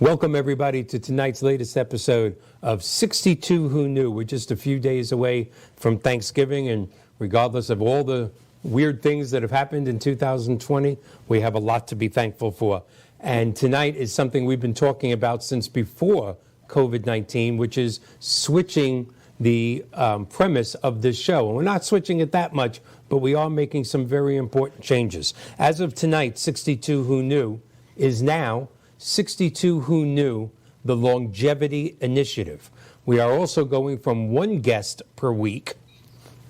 Welcome, everybody, to tonight's latest episode of 62 Who Knew. We're just a few days away from Thanksgiving, and regardless of all the weird things that have happened in 2020, we have a lot to be thankful for. And tonight is something we've been talking about since before COVID-19, which is switching the premise of this show. And we're not switching it that much, but we are making some very important changes. As of tonight, 62 Who Knew is now 62 Who Knew, the Longevity Initiative. We are also going from one guest per week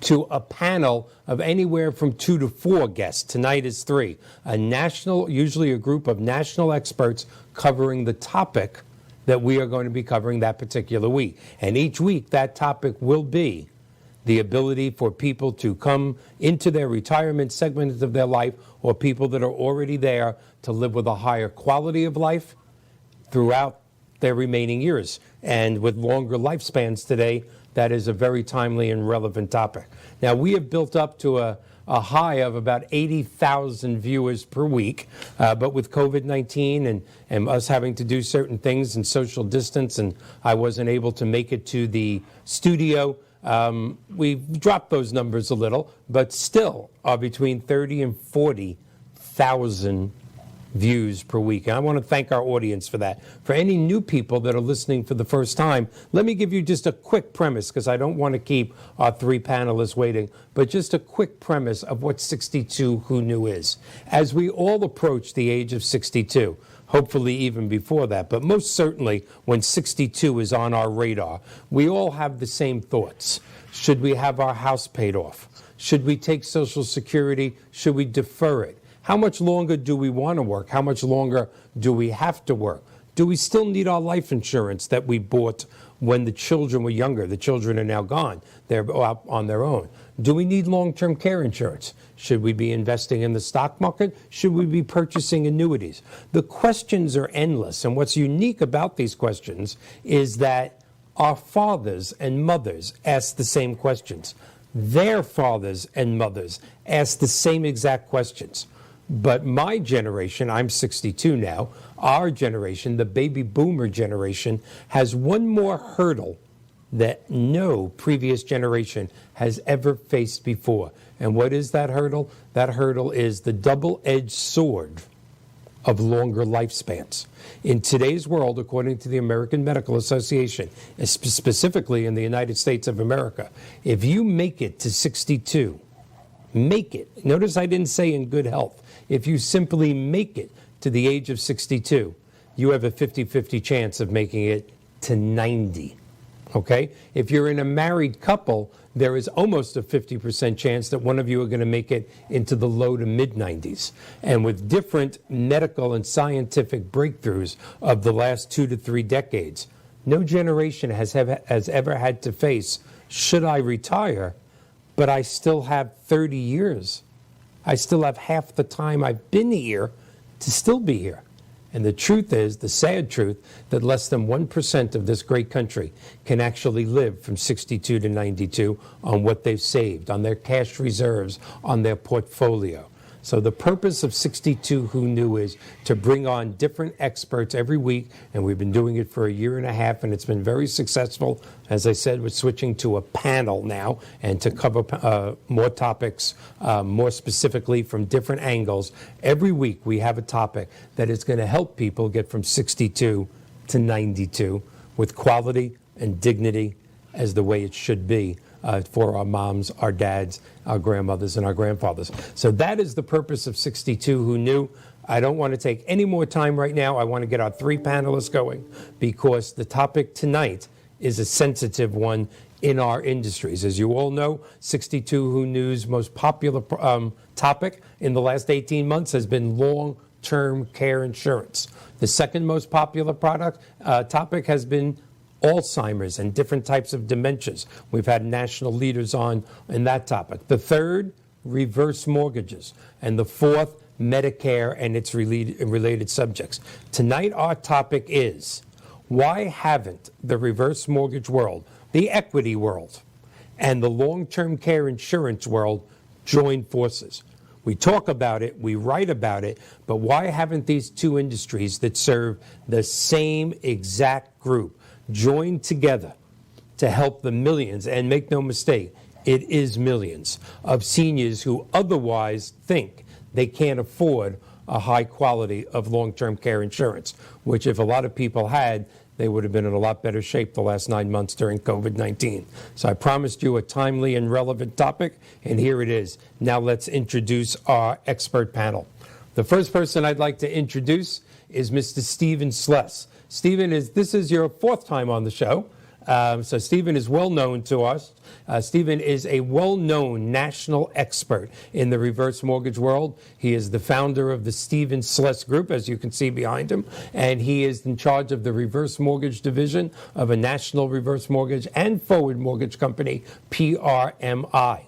to a panel of anywhere from 2 to 4 guests. Tonight is 3. Usually a group of national experts covering the topic that we are going to be covering that particular week. And each week that topic will be the ability for people to come into their retirement segments of their life, or people that are already there, to live with a higher quality of life throughout their remaining years. And with longer lifespans today, that is a very timely and relevant topic. Now, we have built up to a high of about 80,000 viewers per week, but with COVID-19 and us having to do certain things and social distance, and I wasn't able to make it to the studio, we've dropped those numbers a little, but still are between 30 and 40,000 views per week. And I want to thank our audience for that. For any new people that are listening for the first time, let me give you just a quick premise, because I don't want to keep our 3 panelists waiting, but just a quick premise of what 62 Who Knew is. As we all approach the age of 62, hopefully even before that, but most certainly when 62 is on our radar, we all have the same thoughts. Should we have our house paid off? Should we take Social Security? Should we defer it? How much longer do we want to work? How much longer do we have to work? Do we still need our life insurance that we bought when the children were younger? The children are now gone. They're out on their own. Do we need long-term care insurance? Should we be investing in the stock market? Should we be purchasing annuities? The questions are endless, and what's unique about these questions is that our fathers and mothers asked the same questions. Their fathers and mothers asked the same exact questions. But my generation, I'm 62 now, our generation, the baby boomer generation, has one more hurdle that no previous generation has ever faced before. And what is that hurdle? That hurdle is the double-edged sword of longer lifespans. In today's world, according to the American Medical Association, specifically in the United States of America, if you make it to 62, make it. Notice I didn't say in good health. If you simply make it to the age of 62, you have a 50-50 chance of making it to 90. Okay? If you're in a married couple, there is almost a 50% chance that one of you are going to make it into the low to mid-90s. And with different medical and scientific breakthroughs of the last 2 to 3 decades, no generation has ever had to face, should I retire, but I still have 30 years. I still have half the time I've been here to still be here. And the truth is, the sad truth, that less than 1% of this great country can actually live from 62 to 92 on what they've saved, on their cash reserves, on their portfolio. So the purpose of 62 Who Knew is to bring on different experts every week, and we've been doing it for a year and a half, and it's been very successful. As I said, we're switching to a panel now, and to cover more topics, more specifically from different angles. Every week we have a topic that is going to help people get from 62 to 92 with quality and dignity as the way it should be. For our moms, our dads, our grandmothers, and our grandfathers. So that is the purpose of 62 Who Knew. I don't want to take any more time right now. I want to get our 3 panelists going, because the topic tonight is a sensitive one in our industries. As you all know, 62 Who Knew's most popular topic in the last 18 months has been long-term care insurance. The second most popular topic has been Alzheimer's and different types of dementias. We've had national leaders on in that topic. The third, reverse mortgages. And the fourth, Medicare and its related subjects. Tonight our topic is, why haven't the reverse mortgage world, the equity world, and the long-term care insurance world joined forces? We talk about it, we write about it, but why haven't these two industries that serve the same exact group joined together to help the millions, and make no mistake, it is millions of seniors who otherwise think they can't afford a high quality of long-term care insurance, which if a lot of people had, they would have been in a lot better shape the last 9 months during COVID-19. So I promised you a timely and relevant topic, and here it is. Now let's introduce our expert panel. The first person I'd like to introduce is Mr. Stephen Sless. Stephen, this is your fourth time on the show. So Stephen is well known to us. Stephen is a well-known national expert in the reverse mortgage world. He is the founder of the Stephen Sless Group, as you can see behind him, and he is in charge of the reverse mortgage division of a national reverse mortgage and forward mortgage company, PRMI.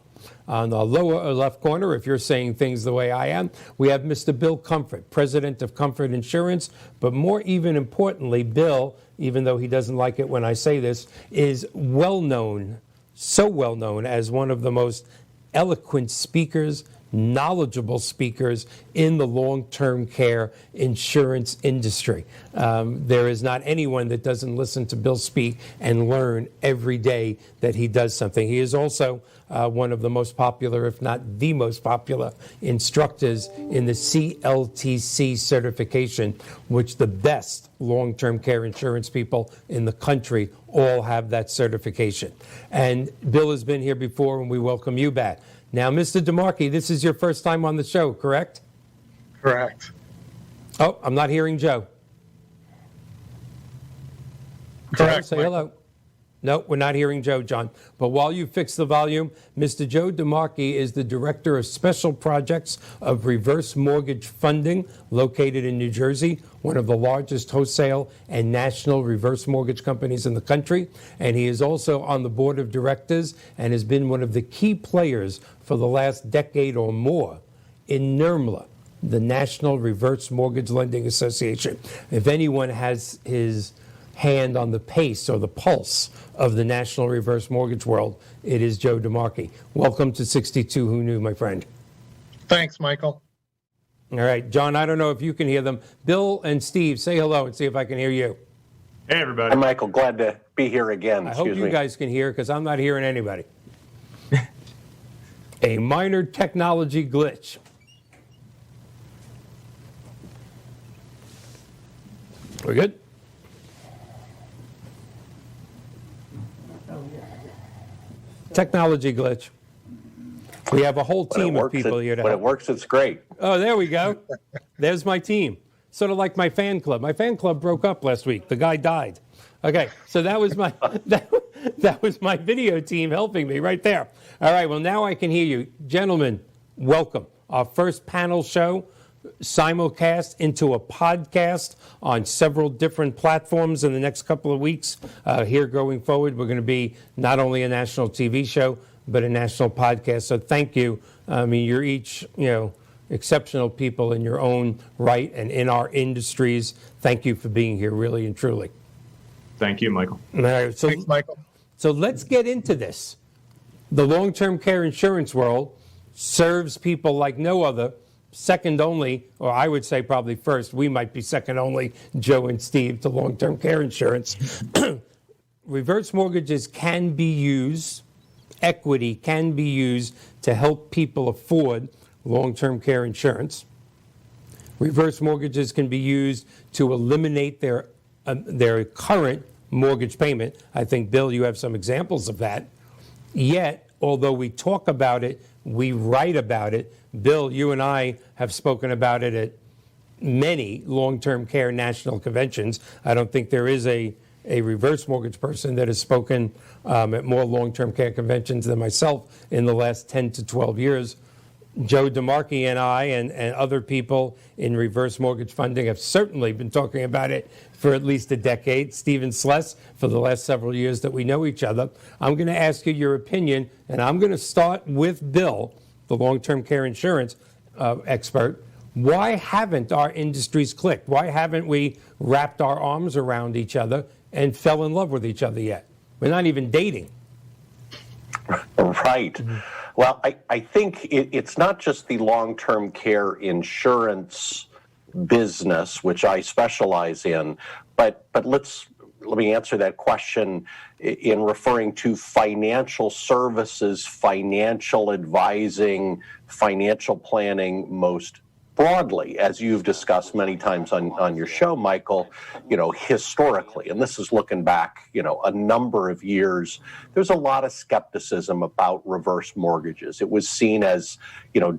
On the lower left corner, if you're saying things the way I am, we have Mr. Bill Comfort, president of Comfort Insurance, but more even importantly, Bill, even though he doesn't like it when I say this, is well known, so well known as one of the most eloquent speakers, knowledgeable speakers in the long-term care insurance industry. There is not anyone that doesn't listen to Bill speak and learn every day that he does something. He is also one of the most popular, if not the most popular, instructors in the CLTC certification, which the best long-term care insurance people in the country all have that certification. And Bill has been here before, and we welcome you back. Now, Mr. DeMarchi, this is your first time on the show, correct? Correct. Oh, I'm not hearing Joe. Correct. Joe, say hello. No, we're not hearing Joe, John. But while you fix the volume, Mr. Joe DeMarchi is the Director of Special Projects of Reverse Mortgage Funding, located in New Jersey, one of the largest wholesale and national reverse mortgage companies in the country. And he is also on the board of directors and has been one of the key players for the last decade or more in NRMLA, the National Reverse Mortgage Lending Association. If anyone has his hand on the pace or the pulse of the national reverse mortgage world, it is Joe DeMarchi. Welcome to 62 Who Knew, my friend. Thanks, Michael. All right, John, I don't know if you can hear them. Bill and Steve, say hello and see if I can hear you. Hey, everybody. Hi, Michael. Glad to be here again. I hope you guys can hear, because I'm not hearing anybody. A minor technology glitch. We're good? Technology glitch. We have a whole team of people here to help. When it works, it's great. Oh, there we go. There's my team. Sort of like my fan club. My fan club broke up last week. The guy died. Okay, so that was my that was my video team helping me right there. All right, well, now I can hear you. Gentlemen, welcome. Our first panel show, simulcast into a podcast on several different platforms in the next couple of weeks. Here going forward, we're going to be not only a national TV show, but a national podcast. So thank you. I mean, you're each, exceptional people in your own right and in our industries. Thank you for being here, really and truly. Thank you, Michael. All right, Thanks, Michael. So let's get into this. The long-term care insurance world serves people like no other, second only, or I would say probably first, we might be second only, Joe and Steve, to long-term care insurance. Reverse mortgages can be used, equity can be used to help people afford long-term care insurance. Reverse mortgages can be used to eliminate their current mortgage payment. I think, Bill, you have some examples of that. Yet, although we talk about it, we write about it. Bill, you and I have spoken about it at many long-term care national conventions. I don't think there is a reverse mortgage person that has spoken at more long-term care conventions than myself in the last 10 to 12 years. Joe DeMarchi and I and other people in reverse mortgage funding have certainly been talking about it for at least a decade. Stephen Sless, for the last several years that we know each other. I'm going to ask you your opinion, and I'm going to start with Bill, the long-term care insurance expert. Why haven't our industries clicked? Why haven't we wrapped our arms around each other and fell in love with each other yet? We're not even dating. Right. Well, I think it's not just the long-term care insurance business, which I specialize in, but let me answer that question in referring to financial services, financial advising, financial planning most broadly, as you've discussed many times on your show, Michael, historically, and this is looking back, a number of years, there's a lot of skepticism about reverse mortgages. It was seen as,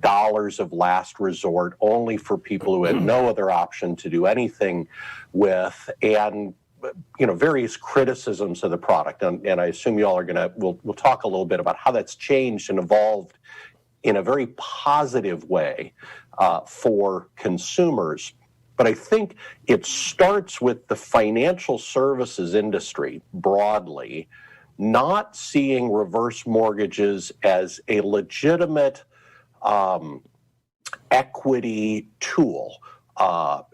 dollars of last resort only for people who had no other option to do anything with, and various criticisms of the product. And I assume you all are we'll talk a little bit about how that's changed and evolved in a very positive way for consumers. But I think it starts with the financial services industry broadly not seeing reverse mortgages as a legitimate equity tool, a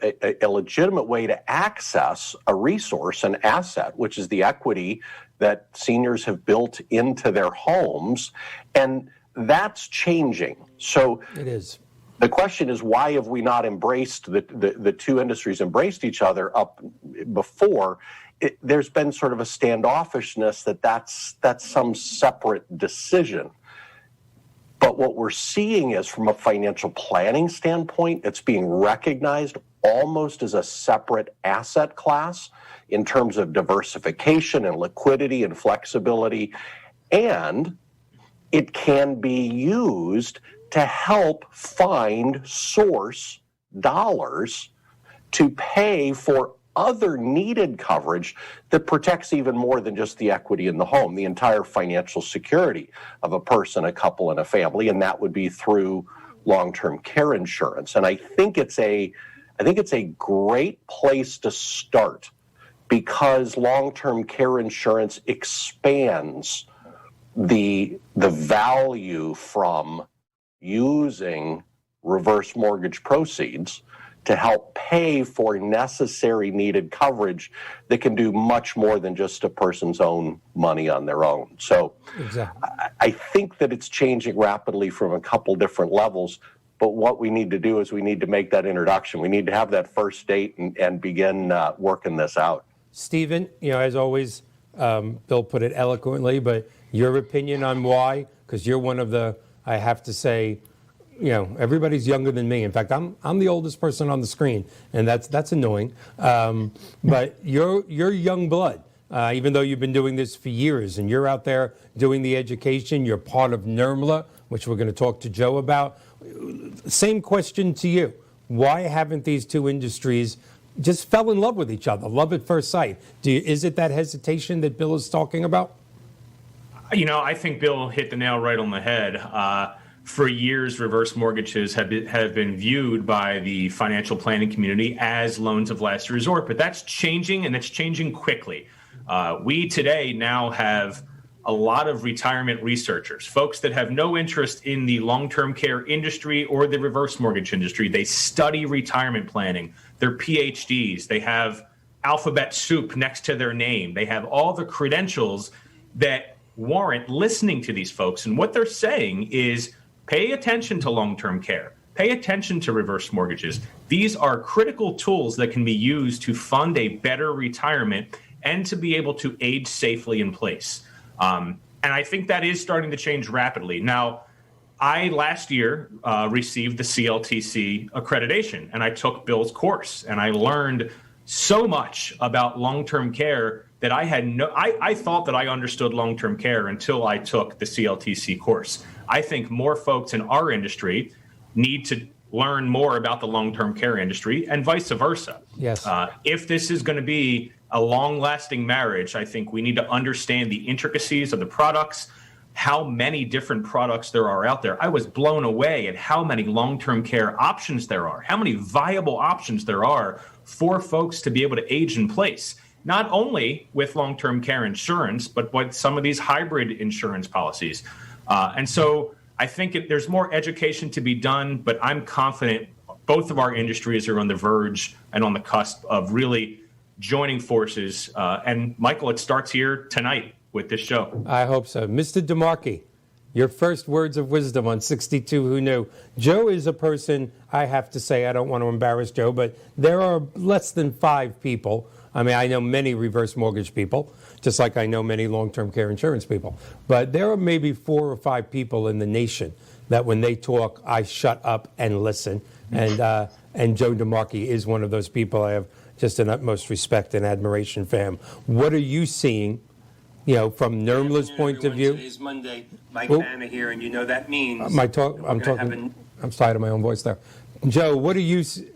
legitimate way to access a resource, an asset, which is the equity that seniors have built into their homes. And that's changing. So it is. The question is, why have we not embraced the two industries embraced each other up before? There's been sort of a standoffishness that's some separate decision. But what we're seeing is, from a financial planning standpoint, it's being recognized almost as a separate asset class in terms of diversification and liquidity and flexibility. And it can be used to help source dollars to pay for other needed coverage that protects even more than just the equity in the home, the entire financial security of a person, a couple, and a family, and that would be through long-term care insurance. And I think it's a great place to start, because long-term care insurance expands the value from using reverse mortgage proceeds to help pay for necessary needed coverage that can do much more than just a person's own money on their own. So exactly. I think that it's changing rapidly from a couple different levels, but what we need to do is we need to make that introduction. We need to have that first date and begin working this out. Stephen, as always, Bill put it eloquently, but your opinion on why, because you're one of the, I have to say, everybody's younger than me. In fact, I'm the oldest person on the screen, and that's annoying. But you're young blood, even though you've been doing this for years, and you're out there doing the education. You're part of NRMLA, which we're going to talk to Joe about. Same question to you. Why haven't these two industries just fell in love with each other, love at first sight? Is it that hesitation that Bill is talking about? I think Bill hit the nail right on the head. For years, reverse mortgages have been viewed by the financial planning community as loans of last resort, but that's changing, and it's changing quickly. We today now have a lot of retirement researchers, folks that have no interest in the long-term care industry or the reverse mortgage industry. They study retirement planning. They're PhDs. They have alphabet soup next to their name. They have all the credentials that warrant listening to these folks. And what they're saying is, pay attention to long-term care. Pay attention to reverse mortgages. These are critical tools that can be used to fund a better retirement and to be able to age safely in place. And I think that is starting to change rapidly. Now, I last year received the CLTC accreditation, and I took Bill's course, and I learned so much about long-term care that I thought that I understood long-term care until I took the CLTC course. I think more folks in our industry need to learn more about the long-term care industry, and vice versa. Yes. If this is going to be a long-lasting marriage, I think we need to understand the intricacies of the products, how many different products there are out there. I was blown away at how many long-term care options there are, how many viable options there are for folks to be able to age in place, not only with long-term care insurance, but with some of these hybrid insurance policies. And so I think there's more education to be done, but I'm confident both of our industries are on the verge and on the cusp of really joining forces. And Michael, it starts here tonight with this show. I hope so. Mr. DeMarchi, your first words of wisdom on 62 Who Knew. Joe is a person, I have to say, I don't want to embarrass Joe, but there are less than 5 people. I mean, I know many reverse mortgage people, just like I know many long-term care insurance people. But there are maybe 4 or 5 people in the nation that when they talk, I shut up and listen. And Joe DeMarchi is one of those people. I have just an utmost respect and admiration for him. What are you seeing, from NERMLA's point of view? Today's Monday. Mike Banner here, and that means I'm tired of my own voice there. Joe, what do you see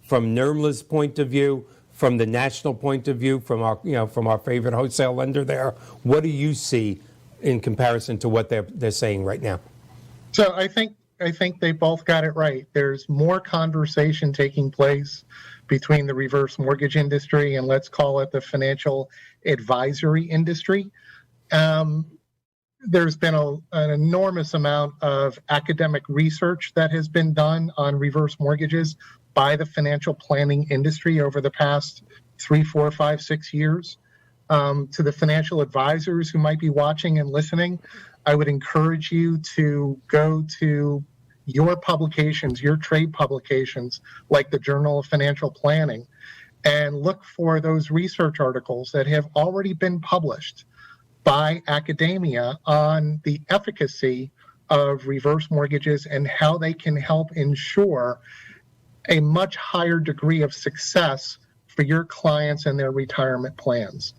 from NERMLA's point of view, from the national point of view, from our favorite wholesale lender there? What do you see in comparison to what they're saying right now? So I think they both got it right. There's more conversation taking place between the reverse mortgage industry and let's call it the financial advisory industry. There's been an enormous amount of academic research that has been done on reverse mortgages by the financial planning industry over the past 3, 4, 5, 6 years. To the financial advisors who might be watching and listening, I would encourage you to go to your publications, your trade publications, like the Journal of Financial Planning, and look for those research articles that have already been published by academia on the efficacy of reverse mortgages and how they can help ensure a much higher degree of success for your clients and their retirement plans.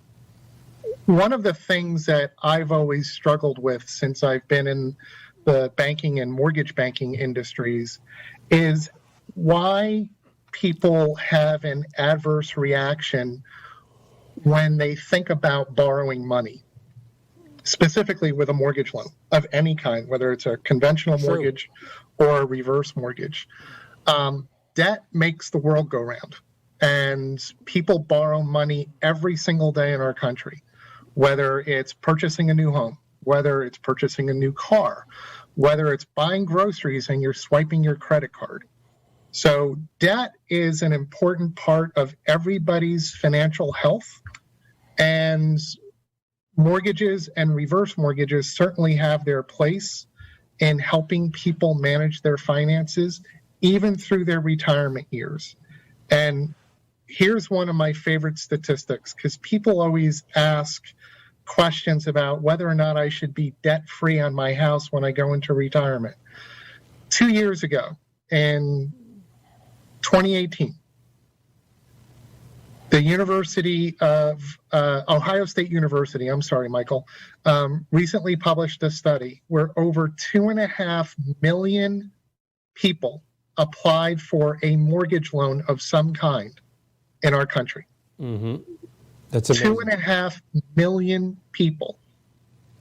One of the things that I've always struggled with since I've been in the banking and mortgage banking industries is why people have an adverse reaction when they think about borrowing money, specifically with a mortgage loan of any kind, whether it's a conventional mortgage or a reverse mortgage. Debt makes the world go round, and people borrow money every single day in our country, whether it's purchasing a new home, whether it's purchasing a new car, whether it's buying groceries and you're swiping your credit card. So debt is an important part of everybody's financial health, and mortgages and reverse mortgages certainly have their place in helping people manage their finances, even through their retirement years. And here's one of my favorite statistics, because people always ask questions about whether or not I should be debt-free on my house when I go into retirement. 2 years ago, in 2018, the University of Ohio State University, recently published a study where over 2.5 million people applied for a mortgage loan of some kind in our country. Mm-hmm. That's amazing. 2.5 million people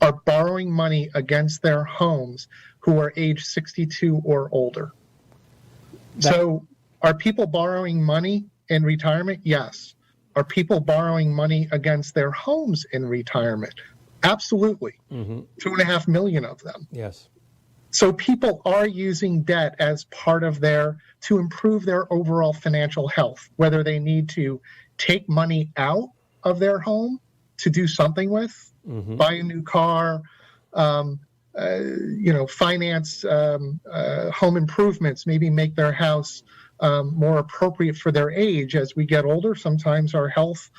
are borrowing money against their homes who are age 62 or older. So are people borrowing money in retirement? Yes. Are people borrowing money against their homes in retirement? Absolutely. 2.5 million of them. Yes. So people are using debt as part of to improve their overall financial health, whether they need to take money out of their home to do something with, buy a new car, finance home improvements, maybe make their house more appropriate for their age. As we get older, sometimes our health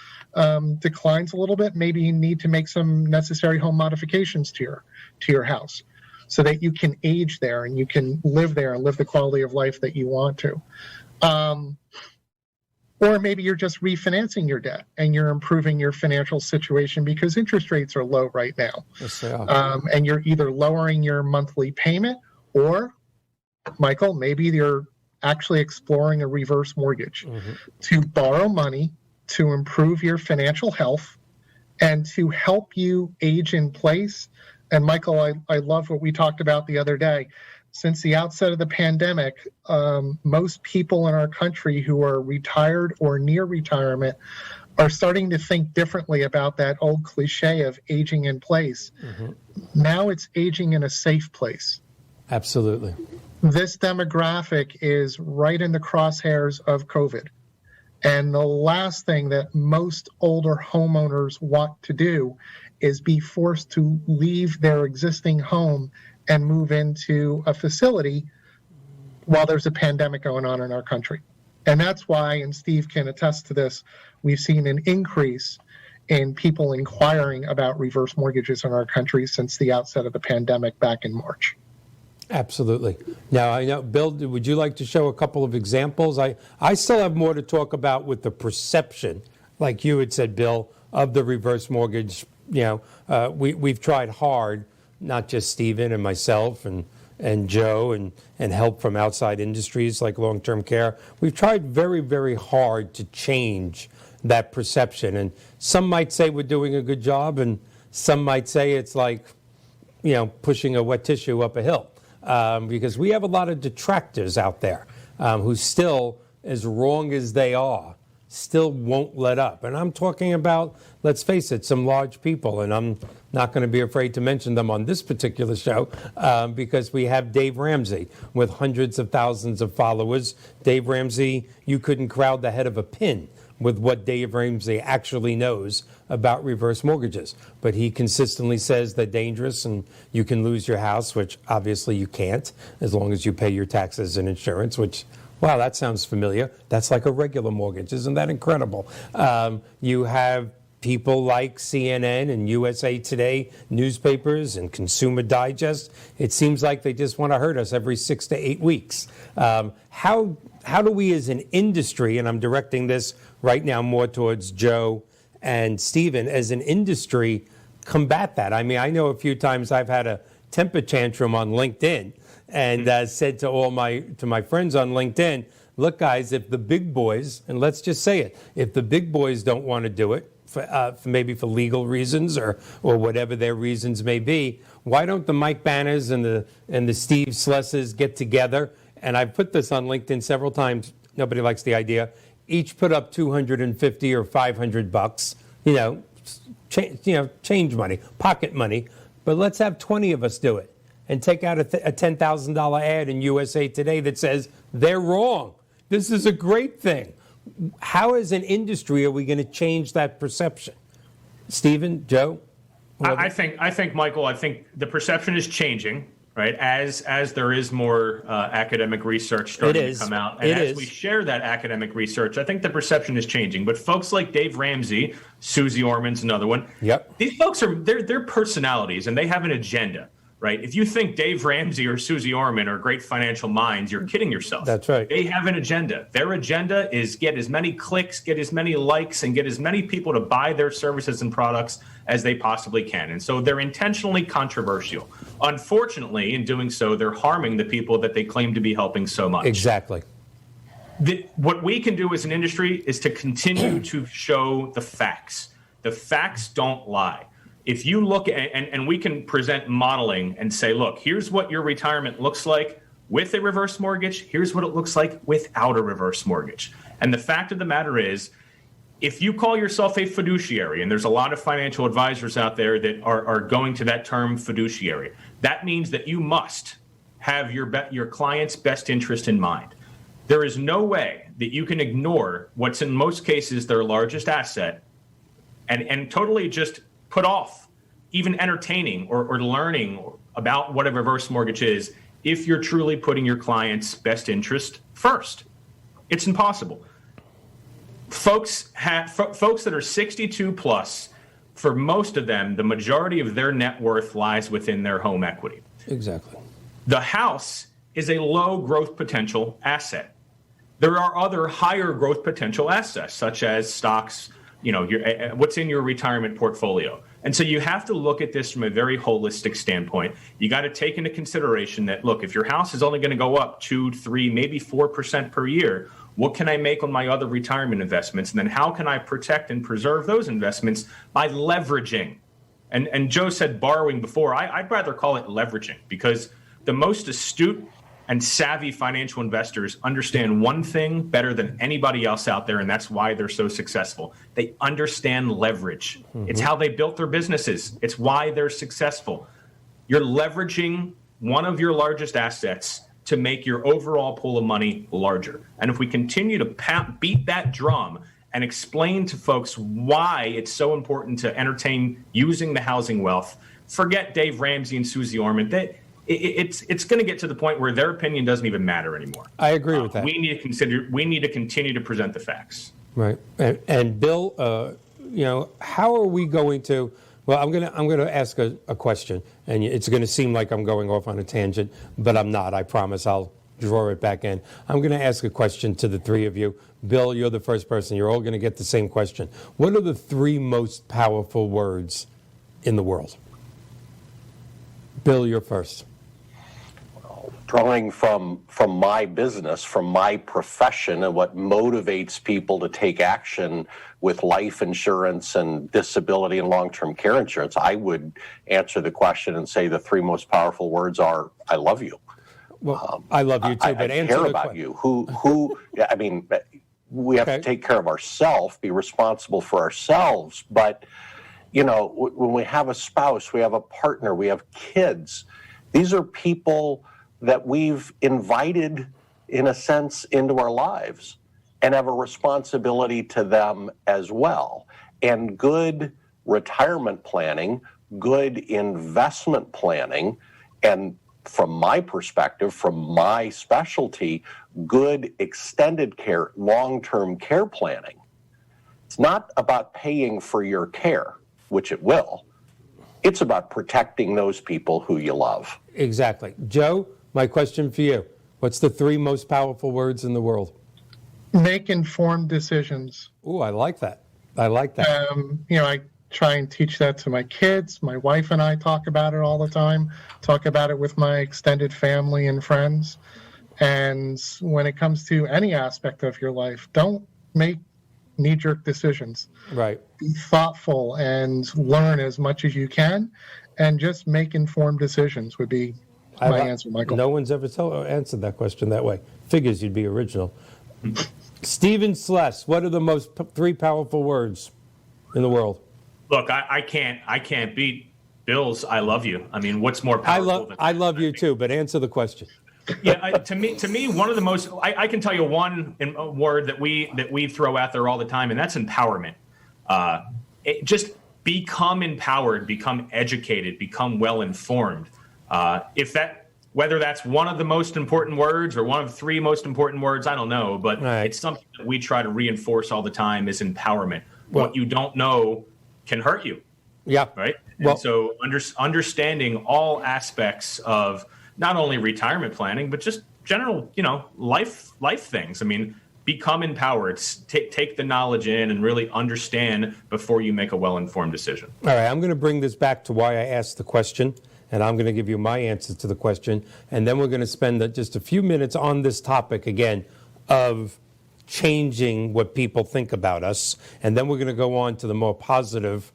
declines a little bit. Maybe you need to make some necessary home modifications to your house so that you can age there and you can live there and live the quality of life that you want to. Or maybe you're just refinancing your debt and you're improving your financial situation because interest rates are low right now. Yes, they are. And you're either lowering your monthly payment or, Michael, maybe you're actually exploring a reverse mortgage to borrow money to improve your financial health and to help you age in place. And Michael, I love what we talked about the other day. Since the outset of the pandemic, most people in our country who are retired or near retirement are starting to think differently about that old cliche of aging in place. Now it's aging in a safe place. Absolutely. This demographic is right in the crosshairs of COVID. And the last thing that most older homeowners want to do is be forced to leave their existing home and move into a facility while there's a pandemic going on in our country. And that's why, and Steve can attest to this, we've seen an increase in people inquiring about reverse mortgages in our country since the outset of the pandemic back in March. Absolutely. Now, I know, Bill, would you like to show a couple of examples? I still have more to talk about with the perception, like you had said, Bill, of the reverse mortgage. We've tried hard, not just Stephen and myself and Joe and help from outside industries like long-term care. We've tried very, very hard to change that perception. And some might say we're doing a good job, and some might say it's like, pushing a wet tissue up a hill. Because we have a lot of detractors out there who still, as wrong as they are, still won't let up. And I'm talking about, let's face it, some large people, and I'm not going to be afraid to mention them on this particular show because we have Dave Ramsey with hundreds of thousands of followers. Dave Ramsey, you couldn't crowd the head of a pin with what Dave Ramsey actually knows about reverse mortgages. But he consistently says they're dangerous and you can lose your house, which obviously you can't as long as you pay your taxes and insurance, which, wow, that sounds familiar. That's like a regular mortgage. Isn't that incredible? You have people like CNN and USA Today newspapers and Consumer Digest. It seems like they just want to hurt us every 6 to 8 weeks. How do we as an industry, and I'm directing this right now more towards Joe and Stephen, as an industry, combat that? I mean, I know a few times I've had a temper tantrum on LinkedIn and said to my friends on LinkedIn, look, guys, if the big boys, and let's just say it, if the big boys don't want to do it, for maybe for legal reasons or whatever their reasons may be, why don't the Mike Banners and the Steve Slesses get together? And I've put this on LinkedIn several times. Nobody likes the idea. Each put up $250 or $500, change money, pocket money. But let's have 20 of us do it and take out a $10,000 ad in USA Today that says they're wrong. This is a great thing. How, as an industry, are we going to change that perception? Stephen, Joe? I think, Michael, I think the perception is changing, right? As there is more academic research starting to come out. And as we share that academic research, I think the perception is changing. But folks like Dave Ramsey, Susie Orman's another one. Yep. These folks they're personalities and they have an agenda. Right. If you think Dave Ramsey or Susie Orman are great financial minds, you're kidding yourself. That's right. They have an agenda. Their agenda is get as many clicks, get as many likes, and get as many people to buy their services and products as they possibly can. And so they're intentionally controversial. Unfortunately, in doing so, they're harming the people that they claim to be helping so much. Exactly. What we can do as an industry is to continue to show the facts. The facts don't lie. If you look at, and we can present modeling and say, look, here's what your retirement looks like with a reverse mortgage. Here's what it looks like without a reverse mortgage. And the fact of the matter is, if you call yourself a fiduciary, and there's a lot of financial advisors out there that are going to that term fiduciary, that means that you must have your client's best interest in mind. There is no way that you can ignore what's in most cases their largest asset and totally just put off even entertaining or learning about what a reverse mortgage is if you're truly putting your client's best interest first. It's impossible. Folks that are 62 plus, for most of them, the majority of their net worth lies within their home equity. Exactly. The house is a low growth potential asset. There are other higher growth potential assets, such as stocks, what's in your retirement portfolio. And so you have to look at this from a very holistic standpoint. You got to take into consideration that, look, if your house is only going to go up 2, 3, maybe 4% per year, what can I make on my other retirement investments? And then how can I protect and preserve those investments by leveraging? And Joe said borrowing before. I'd rather call it leveraging, because the most astute and savvy financial investors understand one thing better than anybody else out there, and that's why they're so successful. They understand leverage. Mm-hmm. It's how they built their businesses. It's why they're successful. You're leveraging one of your largest assets to make your overall pool of money larger. And if we continue to beat that drum and explain to folks why it's so important to entertain using the housing wealth, forget Dave Ramsey and Susie Orman. It's going to get to the point where their opinion doesn't even matter anymore. I agree with that. We need to continue to present the facts. Right. And Bill, how are we going to? Well, I'm going to ask a question, and it's going to seem like I'm going off on a tangent, but I'm not. I promise. I'll draw it back in. I'm going to ask a question to the three of you. Bill, you're the first person. You're all going to get the same question. What are the three most powerful words in the world? Bill, you're first. Drawing from my business, from my profession, and what motivates people to take action with life insurance and disability and long-term care insurance, I would answer the question and say the three most powerful words are, I love you. Well, I love you too, but I answer care the about question. you. Who? I mean, we have to take care of ourselves, be responsible for ourselves. But when we have a spouse, we have a partner, we have kids. These are people that we've invited, in a sense, into our lives and have a responsibility to them as well. And good retirement planning, good investment planning, and from my perspective, from my specialty, good extended care, long-term care planning. It's not about paying for your care, which it will. It's about protecting those people who you love. Exactly. Joe, my question for you. What's the three most powerful words in the world? Make informed decisions. Ooh, I like that. I I try and teach that to my kids. My wife and I talk about it all the time, talk about it with my extended family and friends. And when it comes to any aspect of your life, don't make knee-jerk decisions. Right. Be thoughtful and learn as much as you can, and just make informed decisions would be my answer, Michael. No one's ever answered that question that way. Figures you'd be original. Stephen Sless, what are the three powerful words in the world? Look, I can't beat Bill's "I love you." I mean, what's more powerful than that? I love you too, but answer the question. Yeah, to me, one of the most I can tell you one word that we throw out there all the time, and that's empowerment. Just become empowered, become educated, become well informed. Whether that's one of the most important words or one of the three most important words, I don't know, but It's something that we try to reinforce all the time is empowerment. What you don't know can hurt you. Yeah. Right. And so understanding all aspects of not only retirement planning, but just general, life things. I mean, become empowered, take the knowledge in and really understand before you make a well-informed decision. All right. I'm going to bring this back to why I asked the question. And I'm going to give you my answer to the question. And then we're going to spend just a few minutes on this topic again of changing what people think about us. And then we're going to go on to the more positive,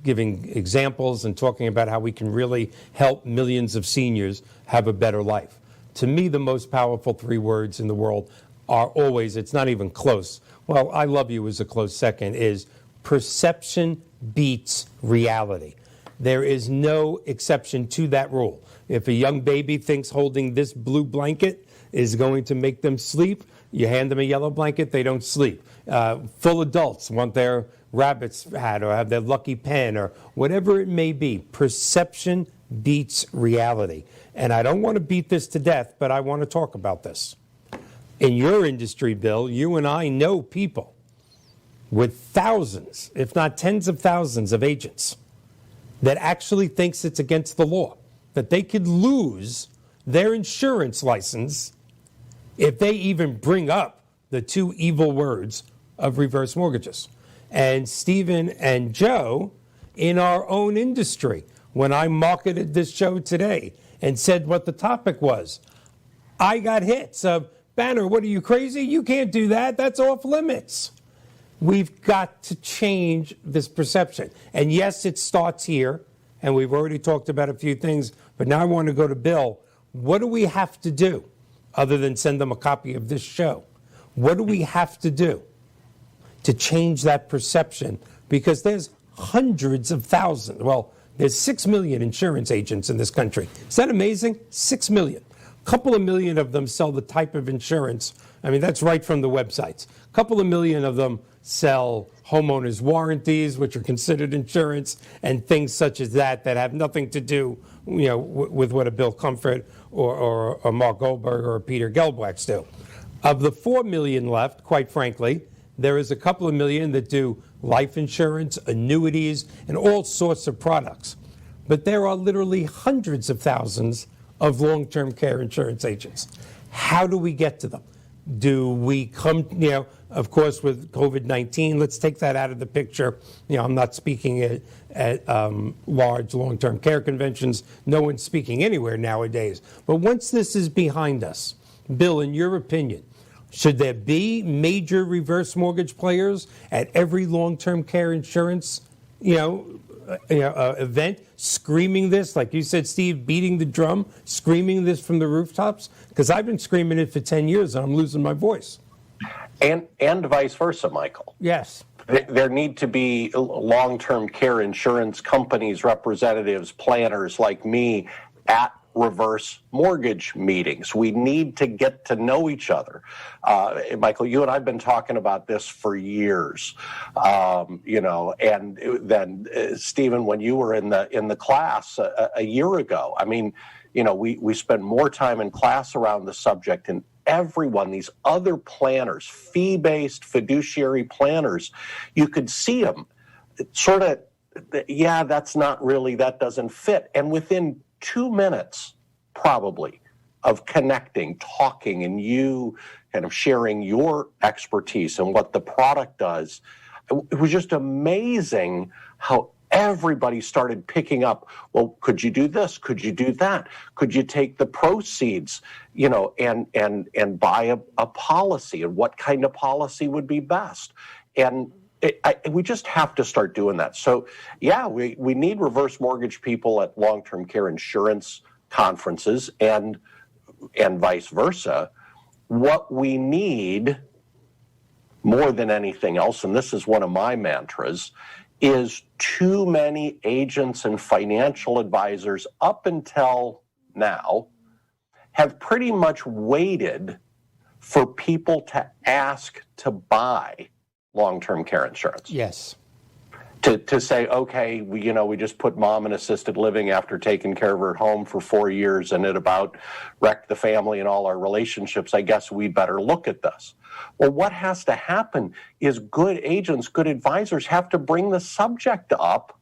giving examples and talking about how we can really help millions of seniors have a better life. To me, the most powerful three words in the world are always, it's not even close. Well, I love you is a close second, is perception beats reality. There is no exception to that rule. If a young baby thinks holding this blue blanket is going to make them sleep, you hand them a yellow blanket, they don't sleep. Full adults want their rabbit's hat or have their lucky pen or whatever it may be. Perception beats reality. And I don't want to beat this to death, but I want to talk about this. In your industry, Bill, you and I know people with thousands, if not tens of thousands of agents that actually thinks it's against the law, that they could lose their insurance license if they even bring up the two evil words of reverse mortgages. And Stephen and Joe, in our own industry, when I marketed this show today and said what the topic was, I got hits of, Banner, what are you, crazy? You can't do that. That's off limits. We've got to change this perception. And yes, it starts here, and we've already talked about a few things, but now I want to go to Bill. What do we have to do, other than send them a copy of this show? What do we have to do to change that perception? Because there's hundreds of thousands. Well, there's 6 million insurance agents in this country. Is that amazing? 6 million. couple of million of them sell the type of insurance. I mean, that's right from the websites. A couple of million of them sell homeowners warranties, which are considered insurance, and things such as that have nothing to do, with what a Bill Comfort or a Mark Goldberg or a Peter Gelbwachs do. Of the 4 million left, quite frankly, there is a couple of million that do life insurance, annuities, and all sorts of products. But there are literally hundreds of thousands of long-term care insurance agents. How do we get to them? Do we come, of course, with COVID-19, let's take that out of the picture. I'm not speaking at large long-term care conventions. No one's speaking anywhere nowadays. But once this is behind us, Bill, in your opinion, should there be major reverse mortgage players at every long-term care insurance, event, screaming this, like you said, Steve, beating the drum, screaming this from the rooftops? Because I've been screaming it for 10 years and I'm losing my voice. And vice versa, Michael. Yes. There need to be long-term care insurance companies, representatives, planners like me at reverse mortgage meetings. We need to get to know each other. Michael, you and I have been talking about this for years, and then Stephen, when you were in the class a year ago, I mean, we spent more time in class around the subject, and everyone, these other planners, fee-based fiduciary planners, you could see them sort of, that doesn't fit. And within 2 minutes, probably, of connecting, talking, and you kind of sharing your expertise and what the product does, it was just amazing how everybody started picking up, well, could you do this? Could you do that? Could you take the proceeds, and buy a policy, and what kind of policy would be best? And we just have to start doing that. So, we need reverse mortgage people at long-term care insurance conferences and vice versa. What we need more than anything else, and this is one of my mantras, is too many agents and financial advisors up until now have pretty much waited for people to ask to buy long-term care insurance. Yes. To say, okay, we just put mom in assisted living after taking care of her at home for 4 years and it about wrecked the family and all our relationships. I guess we better look at this. Well, what has to happen is good agents, good advisors have to bring the subject up.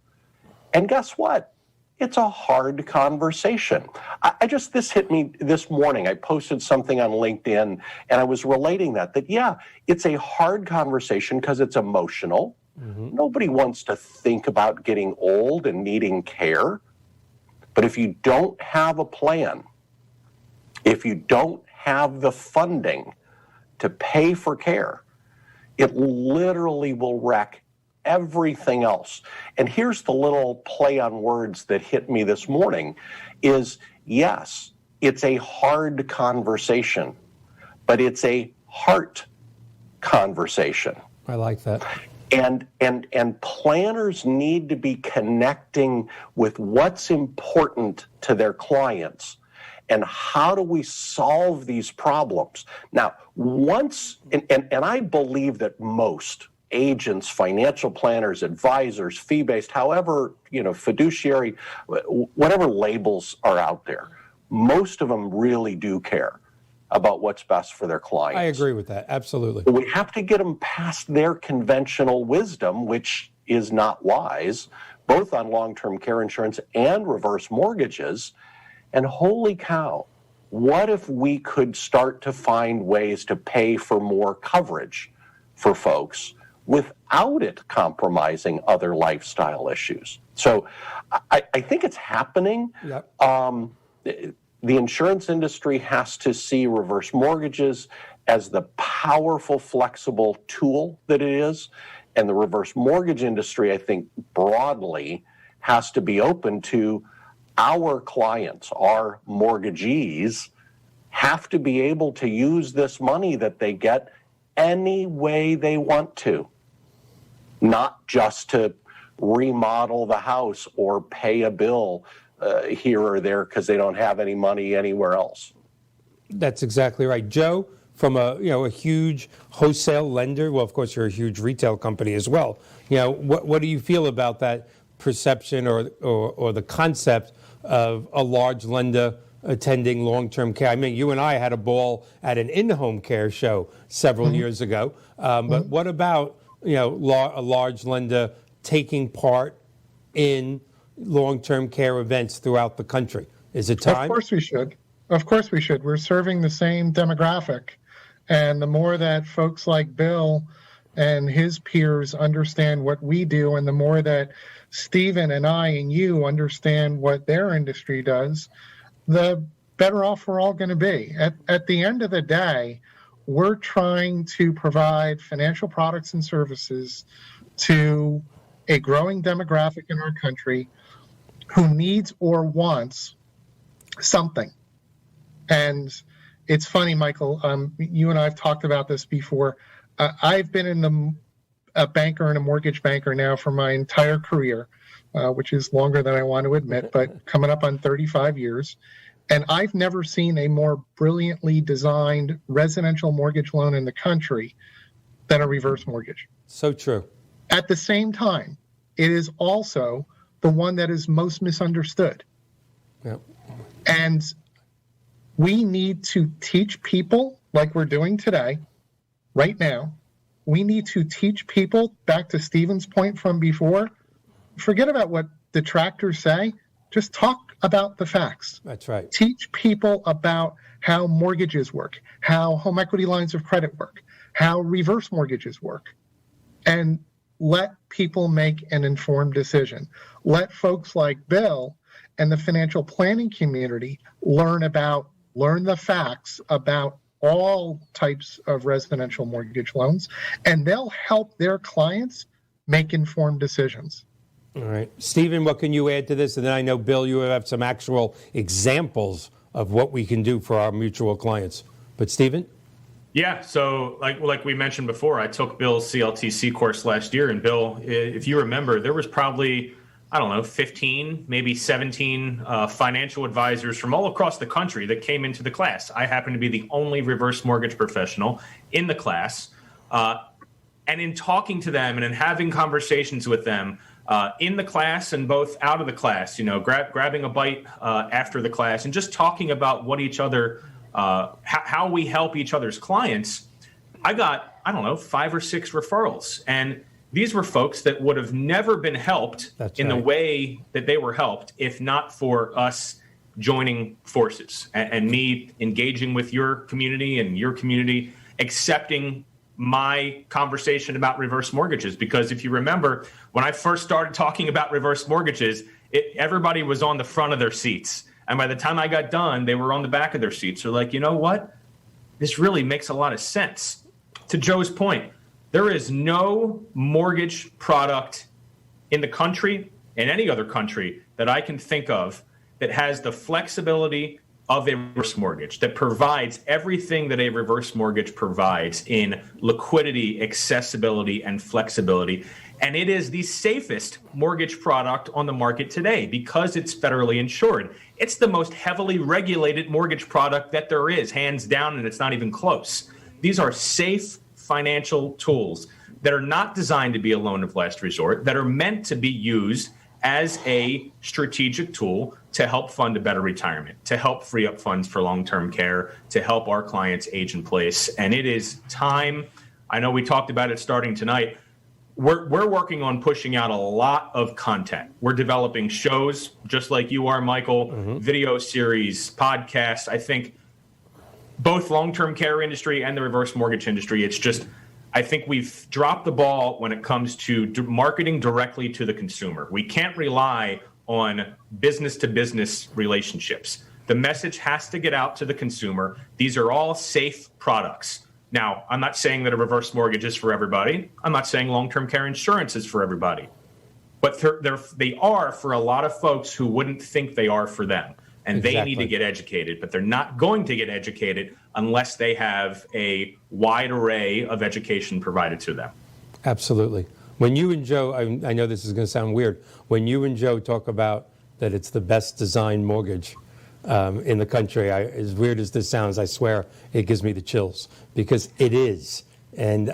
And guess what? It's a hard conversation. This hit me this morning. I posted something on LinkedIn and I was relating that it's a hard conversation because it's emotional. Mm-hmm. Nobody wants to think about getting old and needing care. But if you don't have a plan, if you don't have the funding to pay for care, it literally will wreck everything else. And here's the little play on words that hit me this morning is, yes, it's a hard conversation, but it's a heart conversation. I like that. And planners need to be connecting with what's important to their clients and how do we solve these problems. Now, and I believe that most agents, financial planners, advisors, fee-based, however, fiduciary, whatever labels are out there, most of them really do care about what's best for their clients. I agree with that, absolutely. But we have to get them past their conventional wisdom, which is not wise, both on long-term care insurance and reverse mortgages. And holy cow, what if we could start to find ways to pay for more coverage for folks without it compromising other lifestyle issues? So I think it's happening. Yep. The insurance industry has to see reverse mortgages as the powerful, flexible tool that it is. And the reverse mortgage industry, I think, broadly has to be open to our clients, our mortgagees, have to be able to use this money that they get any way they want to, not just to remodel the house or pay a bill here or there because they don't have any money anywhere else. That's exactly right. Joe, from a huge wholesale lender, well, of course, you're a huge retail company as well. What do you feel about that perception or the concept of a large lender attending long-term care? I mean, you and I had a ball at an in-home care show several years ago. But what about a large lender taking part in long-term care events throughout the country? Is it time? Of course we should. Of course we should. We're serving the same demographic. And the more that folks like Bill and his peers understand what we do, and the more that Stephen and I and you understand what their industry does, the better off we're all going to be. At the end of the day, we're trying to provide financial products and services to a growing demographic in our country who needs or wants something. And it's funny, Michael, you and I have talked about this before. I've been a banker and a mortgage banker now for my entire career, which is longer than I want to admit, but coming up on 35 years. And I've never seen a more brilliantly designed residential mortgage loan in the country than a reverse mortgage. So true. At the same time, it is also the one that is most misunderstood. Yep. And we need to teach people, like we're doing today, right now. We need to teach people, back to Stephen's point from before, forget about what detractors say, just talk about the facts. That's right. Teach people about how mortgages work, how home equity lines of credit work, how reverse mortgages work, and let people make an informed decision. Let folks like Bill and the financial planning community learn the facts about all types of residential mortgage loans, and they'll help their clients make informed decisions. All right. Stephen, what can you add to this? And then I know, Bill, you have some actual examples of what we can do for our mutual clients. But Stephen? Yeah, so like we mentioned before, I took Bill's CLTC course last year. And Bill, if you remember, there was probably, 15, maybe 17 financial advisors from all across the country that came into the class. I happened to be the only reverse mortgage professional in the class. And in talking to them and in having conversations with them in the class and both out of the class, grabbing a bite after the class and just talking about what each other, how we help each other's clients, I got, 5 or 6 referrals. And these were folks that would have never been helped the way that they were helped if not for us joining forces and me engaging with your community and your community, accepting my conversation about reverse mortgages. Because if you remember, when I first started talking about reverse mortgages, everybody was on the front of their seats. And by the time I got done, they were on the back of their seats. They're like, you know what? This really makes a lot of sense. To Joe's point, there is no mortgage product in the country, in any other country, that I can think of that has the flexibility of a reverse mortgage, that provides everything that a reverse mortgage provides in liquidity, accessibility, and flexibility. And it is the safest mortgage product on the market today because it's federally insured. It's the most heavily regulated mortgage product that there is, hands down, and it's not even close. These are safe financial tools that are not designed to be a loan of last resort, that are meant to be used as a strategic tool to help fund a better retirement, to help free up funds for long-term care, to help our clients age in place. And it is time. I know we talked about it starting tonight. We're working on pushing out a lot of content. We're developing shows just like you are, Michael, video series, podcasts. I think both long-term care industry and the reverse mortgage industry, I think we've dropped the ball when it comes to marketing directly to the consumer. We can't rely on business-to-business relationships. The message has to get out to the consumer. These are all safe products. Now, I'm not saying that a reverse mortgage is for everybody. I'm not saying long-term care insurance is for everybody. But they are for a lot of folks who wouldn't think they are for them. And They need to get educated, but they're not going to get educated unless they have a wide array of education provided to them. Absolutely. When you and Joe, I know this is going to sound weird, when you and Joe talk about that it's the best designed mortgage, in the country. As weird as this sounds, I swear it gives me the chills because it is. And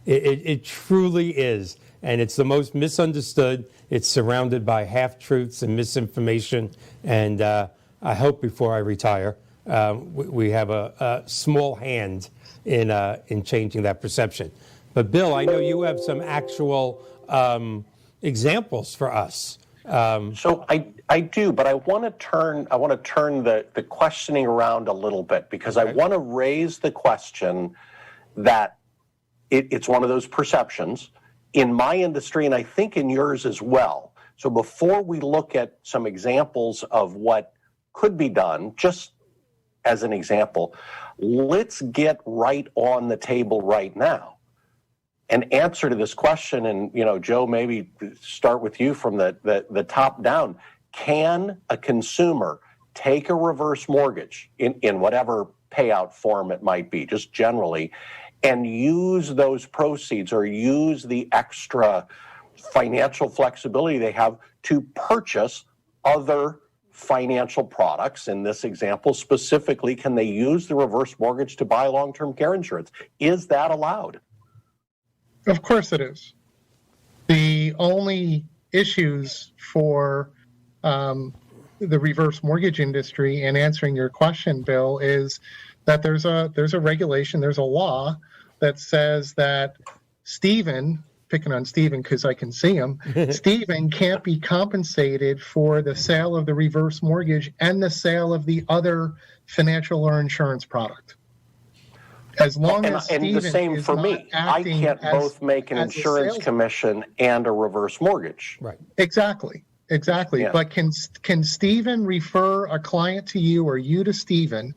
it truly is. And it's the most misunderstood. It's surrounded by half-truths and misinformation. And I hope before I retire, we have a small hand in changing that perception. But Bill, I know you have some actual examples for us. So I do, but I want to turn the questioning around a little bit because I want to raise the question that it's one of those perceptions in my industry, and I think in yours as well. So before we look at some examples of what could be done, just as an example, let's get right on the table right now and answer to this question. And, Joe, maybe start with you from the top down. Can a consumer take a reverse mortgage in whatever payout form it might be, just generally, and use those proceeds or use the extra financial flexibility they have to purchase other financial products? In this example specifically, can they use the reverse mortgage to buy long-term care insurance? Is that allowed? Of course it is. The only issues for the reverse mortgage industry, and answering your question, Bill, is that there's a regulation, there's a law that says that Stephen, picking on Stephen because I can see him, Stephen can't be compensated for the sale of the reverse mortgage and the sale of the other financial or insurance product. As long as Stephen the same is for not me. I acting can't as, both make an as a insurance salesman. commission and a reverse mortgage. Right. Exactly. Yeah. But can Stephen refer a client to you or you to Stephen,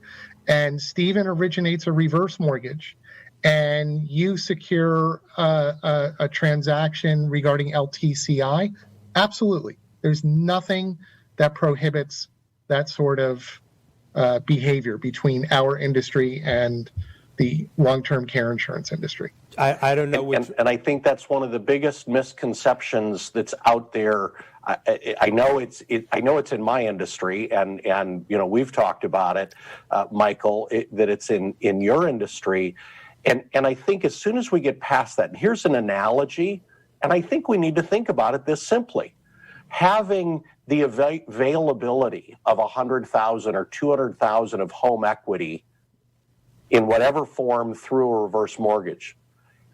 and Stephen originates a reverse mortgage, and you secure a transaction regarding LTCI? Absolutely. There's nothing that prohibits that sort of behavior between our industry and the long-term care insurance industry. I don't know which. And I think that's one of the biggest misconceptions that's out there. I know it's in my industry, and we've talked about it, Michael, that it's in your industry, and I think as soon as we get past that, and here's an analogy, and I think we need to think about it this simply: having the availability of $100,000 or $200,000 of home equity in whatever form through a reverse mortgage,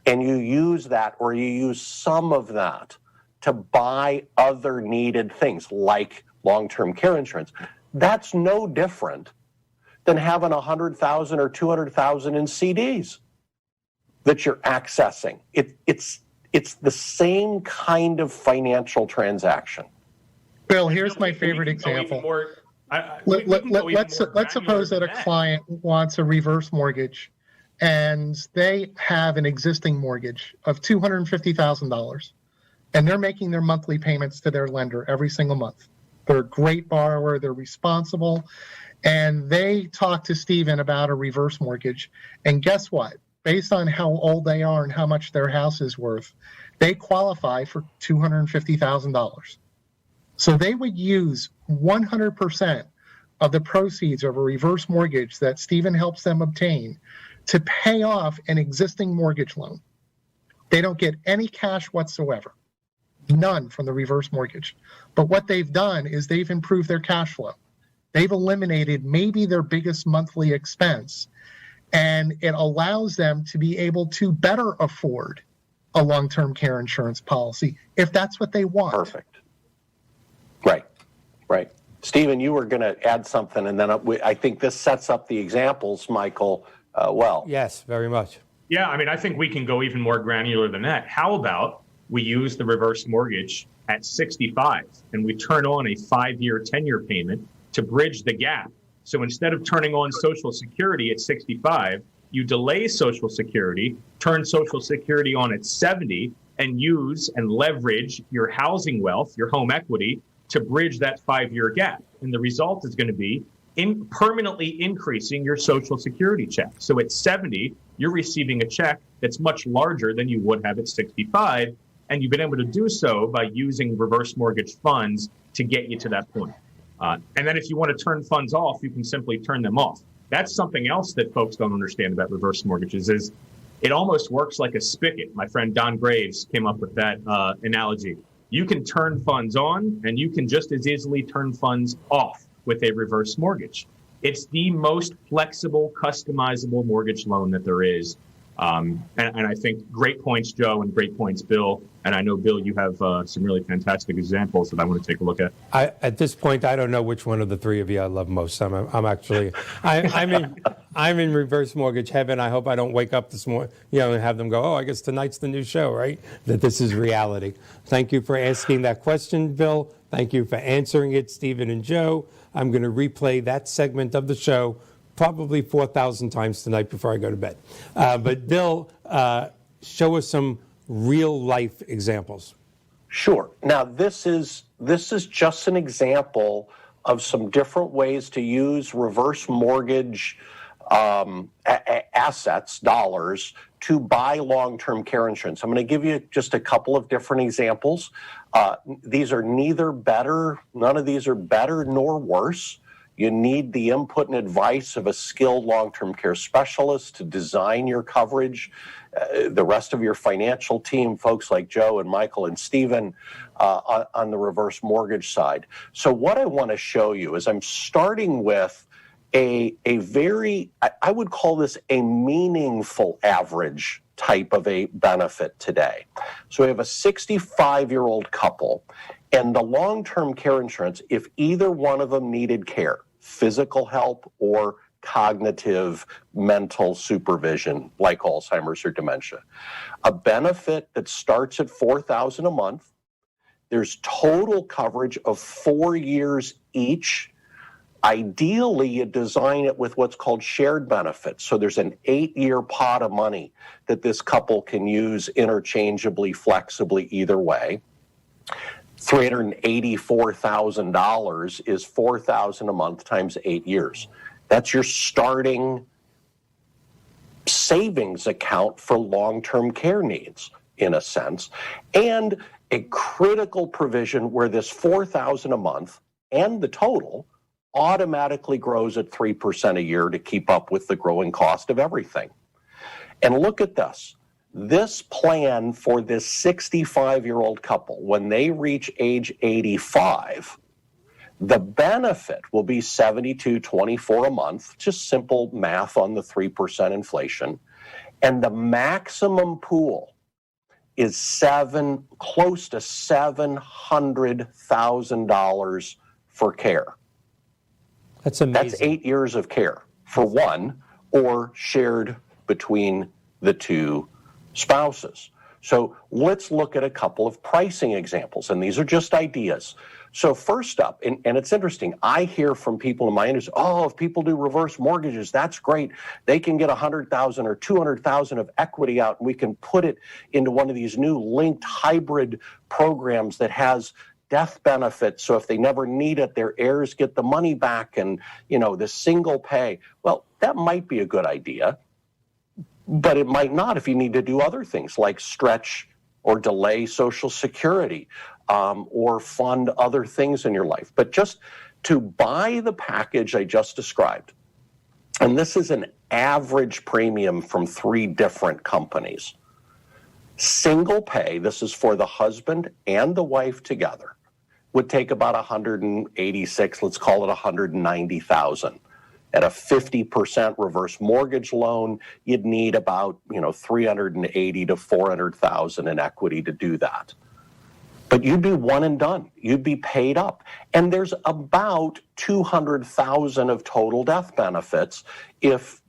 and you use that or you use some of that to buy other needed things like long-term care insurance, that's no different than having $100,000 or $200,000 in CDs that you're accessing. It's the same kind of financial transaction. Bill, here's my favorite example. Let's suppose that a client wants a reverse mortgage, and they have an existing mortgage of $250,000, and they're making their monthly payments to their lender every single month. They're a great borrower, they're responsible, and they talk to Stephen about a reverse mortgage, and guess what? Based on how old they are and how much their house is worth, they qualify for $250,000. So they would use 100% of the proceeds of a reverse mortgage that Stephen helps them obtain to pay off an existing mortgage loan. They don't get any cash whatsoever, none from the reverse mortgage. But what they've done is they've improved their cash flow. They've eliminated maybe their biggest monthly expense, and it allows them to be able to better afford a long-term care insurance policy if that's what they want. Perfect. Right. Stephen, you were going to add something, and then I think this sets up the examples, Michael, well. Yes, very much. Yeah, I think we can go even more granular than that. How about we use the reverse mortgage at 65 and we turn on a 5-year, 10-year payment to bridge the gap? So instead of turning on Social Security at 65, you delay Social Security, turn Social Security on at 70, and use and leverage your housing wealth, your home equity, to bridge that 5-year gap. And the result is going to be permanently increasing your Social Security check. So at 70, you're receiving a check that's much larger than you would have at 65. And you've been able to do so by using reverse mortgage funds to get you to that point. And then if you want to turn funds off, you can simply turn them off. That's something else that folks don't understand about reverse mortgages is it almost works like a spigot. My friend Don Graves came up with that analogy. You can turn funds on, and you can just as easily turn funds off with a reverse mortgage. It's the most flexible, customizable mortgage loan that there is. And I think great points, Joe, and great points, Bill. And I know, Bill, you have some really fantastic examples that I want to take a look at. At this point, I don't know which one of the three of you I love most. I'm in reverse mortgage heaven. I hope I don't wake up this morning, and have them go, oh, I guess tonight's the new show, right? That this is reality. Thank you for asking that question, Bill. Thank you for answering it, Stephen and Joe. I'm going to replay that segment of the show probably 4,000 times tonight before I go to bed. But Bill, show us some real life examples. Sure. Now, this is just an example of some different ways to use reverse mortgage assets, dollars, to buy long-term care insurance. I'm going to give you just a couple of different examples. These are none of these are better nor worse. You need the input and advice of a skilled long-term care specialist to design your coverage. The rest of your financial team, folks like Joe and Michael and Stephen on the reverse mortgage side. So what I want to show you is I'm starting with a very, I would call this a meaningful average type of a benefit today. So we have a 65-year-old couple, and the long-term care insurance, if either one of them needed care, physical help or cognitive mental supervision like Alzheimer's or dementia, a benefit that starts at $4,000 a month. There's total coverage of 4 years each. Ideally, you design it with what's called shared benefits. So there's an 8-year pot of money that this couple can use interchangeably, flexibly, either way. $384,000 is $4,000 a month times 8 years. That's your starting savings account for long-term care needs, in a sense. And a critical provision where this $4,000 a month and the total automatically grows at 3% a year to keep up with the growing cost of everything. And look at this. This plan for this 65-year-old couple, when they reach age 85, the benefit will be $72.24 a month, just simple math on the 3% inflation. And the maximum pool is close to $700,000 for care. That's amazing. That's 8 years of care for one, or shared between the two spouses. So let's look at a couple of pricing examples, and these are just ideas. So first up, and it's interesting, I hear from people in my industry, oh, if people do reverse mortgages, that's great. They can get $100,000 or $200,000 of equity out, and we can put it into one of these new linked hybrid programs that has death benefits, so if they never need it, their heirs get the money back, and the single pay. Well, that might be a good idea, but it might not if you need to do other things like stretch or delay Social Security, or fund other things in your life. But just to buy the package I just described, and this is an average premium from 3 different companies. Single pay, this is for the husband and the wife together, would take about 186, let's call it 190,000. At a 50% reverse mortgage loan, you'd need about 380 to 400,000 in equity to do that. But you'd be one and done. You'd be paid up. And there's about 200,000 of total death benefits if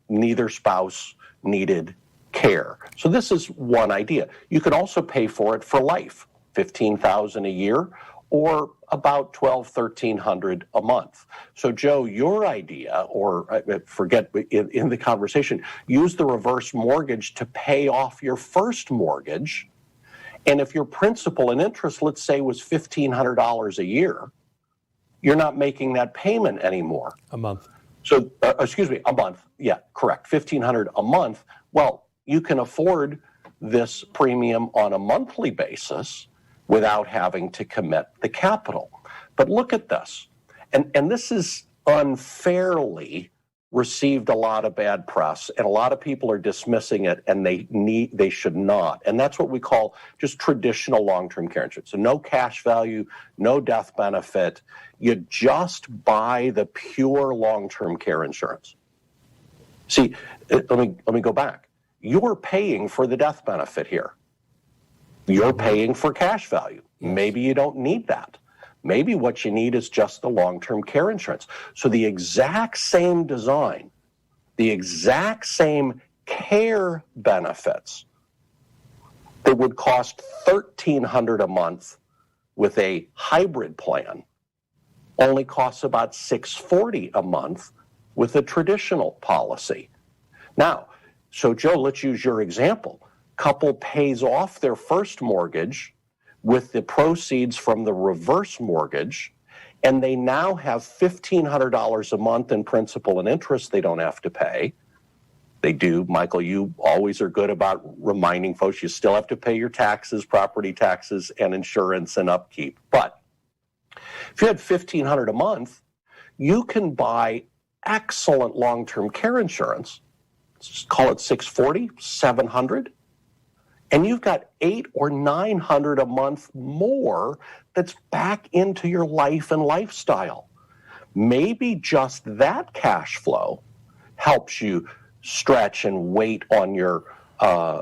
neither spouse needed care. So this is one idea. You could also pay for it for life, $15,000 a year, or about $1,200-1,300 a month. So Joe, your idea, or forget in the conversation, use the reverse mortgage to pay off your first mortgage. And if your principal and interest, let's say, was $1,500 a year, you're not making that payment anymore. A month. So, a month. Yeah, correct. $1,500 a month. Well, you can afford this premium on a monthly basis without having to commit the capital. But look at this. and this is unfairly received a lot of bad press, and a lot of people are dismissing it, and they should not. And that's what we call just traditional long-term care insurance. So no cash value, no death benefit. You just buy the pure long-term care insurance. See, let me go back. You're paying for the death benefit here. You're paying for cash value. Yes. Maybe you don't need that. Maybe what you need is just the long-term care insurance. So the exact same design, the exact same care benefits that would cost $1,300 a month with a hybrid plan only costs about $640 a month with a traditional policy. Now, so Joe, let's use your example. Couple pays off their first mortgage with the proceeds from the reverse mortgage, and they now have $1,500 a month in principal and interest they don't have to pay. They do. Michael, you always are good about reminding folks you still have to pay your taxes, property taxes, and insurance and upkeep. But if you had $1,500 a month, you can buy excellent long-term care insurance. Let's just call it $640, $700. And you've got $800 or $900 a month more that's back into your life and lifestyle. Maybe just that cash flow helps you stretch and wait on your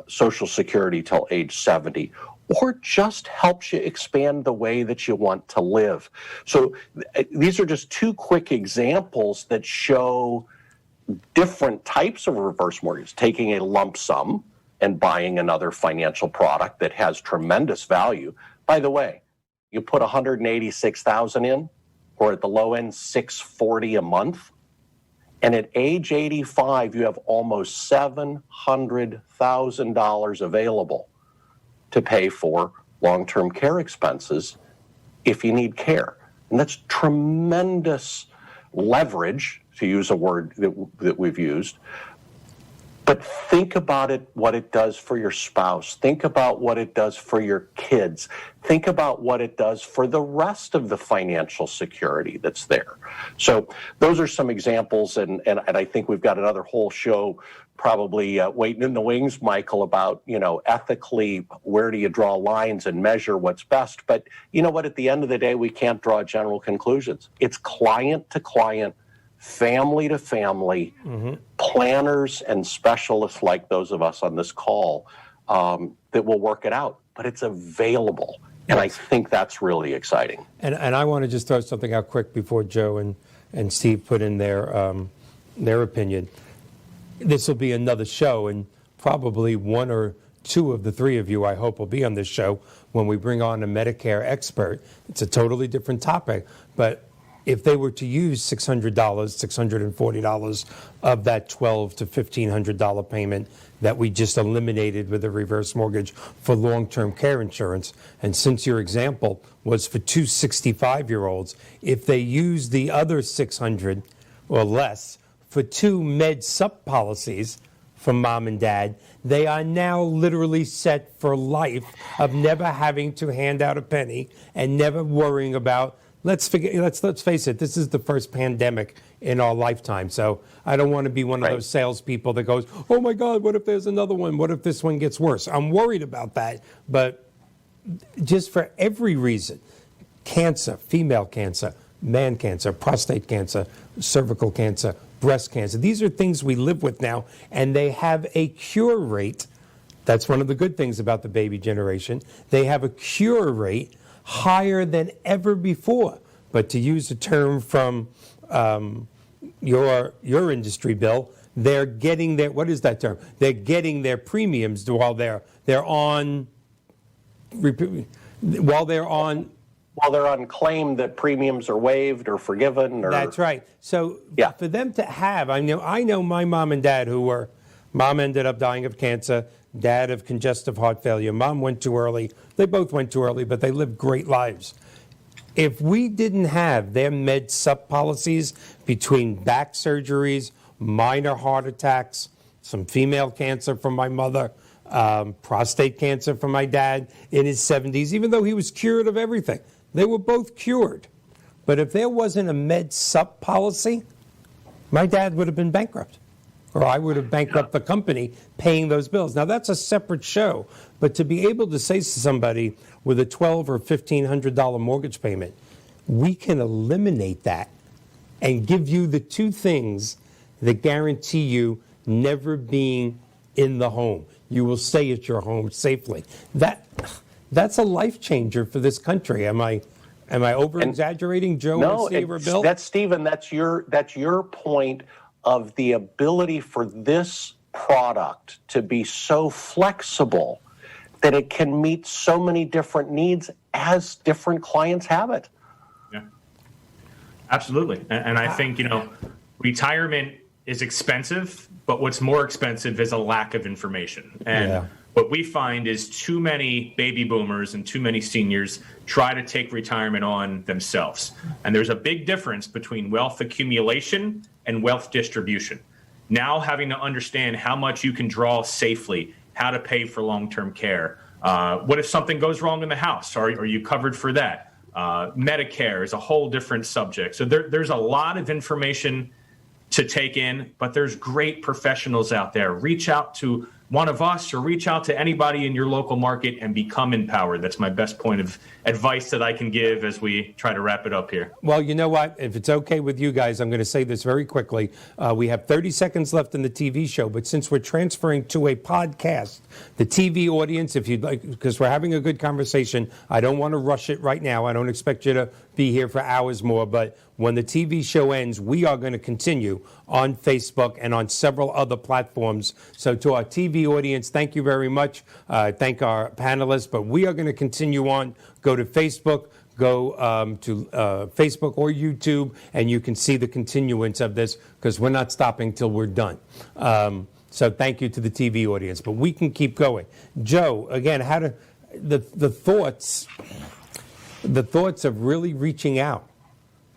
Social Security till age 70, or just helps you expand the way that you want to live. So these are just two quick examples that show different types of reverse mortgages, taking a lump sum and buying another financial product that has tremendous value. By the way, you put $186,000 in, or at the low end, $640 a month, and at age 85, you have almost $700,000 available to pay for long-term care expenses if you need care. And that's tremendous leverage, to use a word that we've used. But think about it, what it does for your spouse. Think about what it does for your kids. Think about what it does for the rest of the financial security that's there. So those are some examples, and I think we've got another whole show probably waiting in the wings, Michael, about, ethically, where do you draw lines and measure what's best. But you know what? At the end of the day, we can't draw general conclusions. It's client to client, family to family, planners and specialists like those of us on this call that will work it out. But it's available, and I think that's really exciting. And I want to just throw something out quick before Joe and Steve put in their opinion. This will be another show, and probably one or two of the three of you, I hope, will be on this show when we bring on a Medicare expert. It's a totally different topic, but if they were to use $600, $640 of that $1,200 to $1,500 payment that we just eliminated with a reverse mortgage for long-term care insurance, and since your example was for two 65-year-olds, if they use the other $600 or less for two med sup policies from mom and dad, they are now literally set for life of never having to hand out a penny and never worrying about. Let's face it, this is the first pandemic in our lifetime. So I don't want to be one of those salespeople that goes, oh my God, what if there's another one? What if this one gets worse? I'm worried about that. But just for every reason, cancer, female cancer, man cancer, prostate cancer, cervical cancer, breast cancer, these are things we live with now, and they have a cure rate. That's one of the good things about the baby generation. They have a cure rate higher than ever before. But to use a term from your industry, Bill, they're getting their, what is that term? They're getting their premiums while they're on claim that premiums are waived or forgiven. That's right. So for them to have, I know my mom and dad mom ended up dying of cancer, dad of congestive heart failure. Mom went too early. They both went too early, but they lived great lives. If we didn't have their med sup policies between back surgeries, minor heart attacks, some female cancer from my mother, prostate cancer from my dad in his 70s, even though he was cured of everything. They were both cured. But if there wasn't a med sup policy, my dad would have been bankrupt, or I would have bankrupted the company paying those bills. Now, that's a separate show. But to be able to say to somebody with a $1,200 or $1,500 mortgage payment, we can eliminate that and give you the two things that guarantee you never being in the home. You will stay at your home safely. That's a life changer for this country. Am I over exaggerating, Joe? No, or Steve or Bill? that's Stephen. That's your point of the ability for this product to be so flexible that it can meet so many different needs as different clients have it. Yeah, absolutely. And I think, retirement is expensive, but what's more expensive is a lack of information. And what we find is too many baby boomers and too many seniors try to take retirement on themselves. And there's a big difference between wealth accumulation and wealth distribution. Now having to understand how much you can draw safely, how to pay for long-term care. What if something goes wrong in the house? Are you covered for that? Medicare is a whole different subject. So there's a lot of information to take in, but there's great professionals out there. Reach out to one of us or reach out to anybody in your local market and become empowered. That's my best point of advice that I can give as we try to wrap it up here. Well, you know what? If it's okay with you guys, I'm going to say this very quickly. We have 30 seconds left in the TV show, but since we're transferring to a podcast, the TV audience, if you'd like, because we're having a good conversation, I don't want to rush it right now. I don't expect you to be here for hours more, but when the TV show ends, we are going to continue on Facebook and on several other platforms. So to our TV audience, thank you very much. Thank our panelists, but we are going to continue on. Go to Facebook, go to Facebook or YouTube, and you can see the continuance of this because we're not stopping till we're done. So thank you to the TV audience, but we can keep going. Joe, again, the thoughts of really reaching out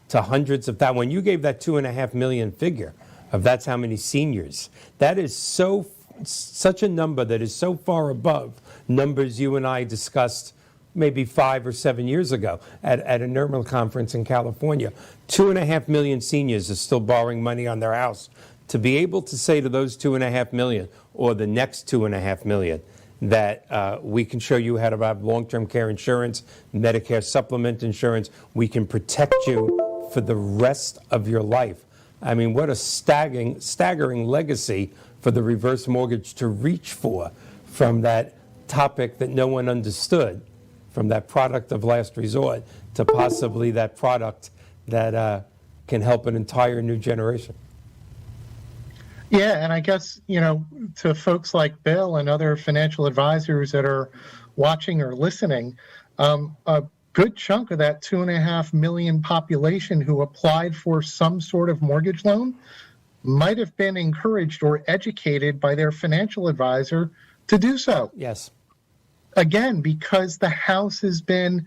to hundreds of thousands. When you gave that 2.5 million figure of that's how many seniors, that is such a number that is so far above numbers you and I discussed maybe 5 or 7 years ago at a NERMA conference in California. 2.5 million seniors are still borrowing money on their house. To be able to say to those 2.5 million or the next 2.5 million that we can show you how to have long-term care insurance, Medicare supplement insurance, we can protect you for the rest of your life. I mean, what a staggering legacy for the reverse mortgage to reach for from that topic that no one understood, from that product of last resort to possibly that product that can help an entire new generation. Yeah, and I guess, to folks like Bill and other financial advisors that are watching or listening, a good chunk of that 2.5 million population who applied for some sort of mortgage loan might have been encouraged or educated by their financial advisor to do so. Yes. Again, because the house has been,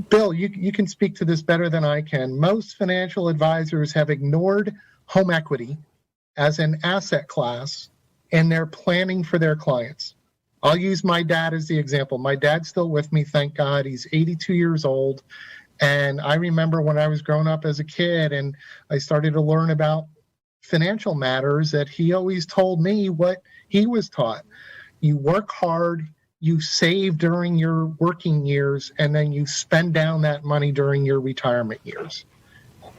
Bill, you can speak to this better than I can. Most financial advisors have ignored home equity as an asset class in their planning for their clients. I'll use my dad as the example. My dad's still with me, thank God. He's 82 years old. And I remember when I was growing up as a kid and I started to learn about financial matters that he always told me what he was taught. You work hard, you save during your working years, and then you spend down that money during your retirement years.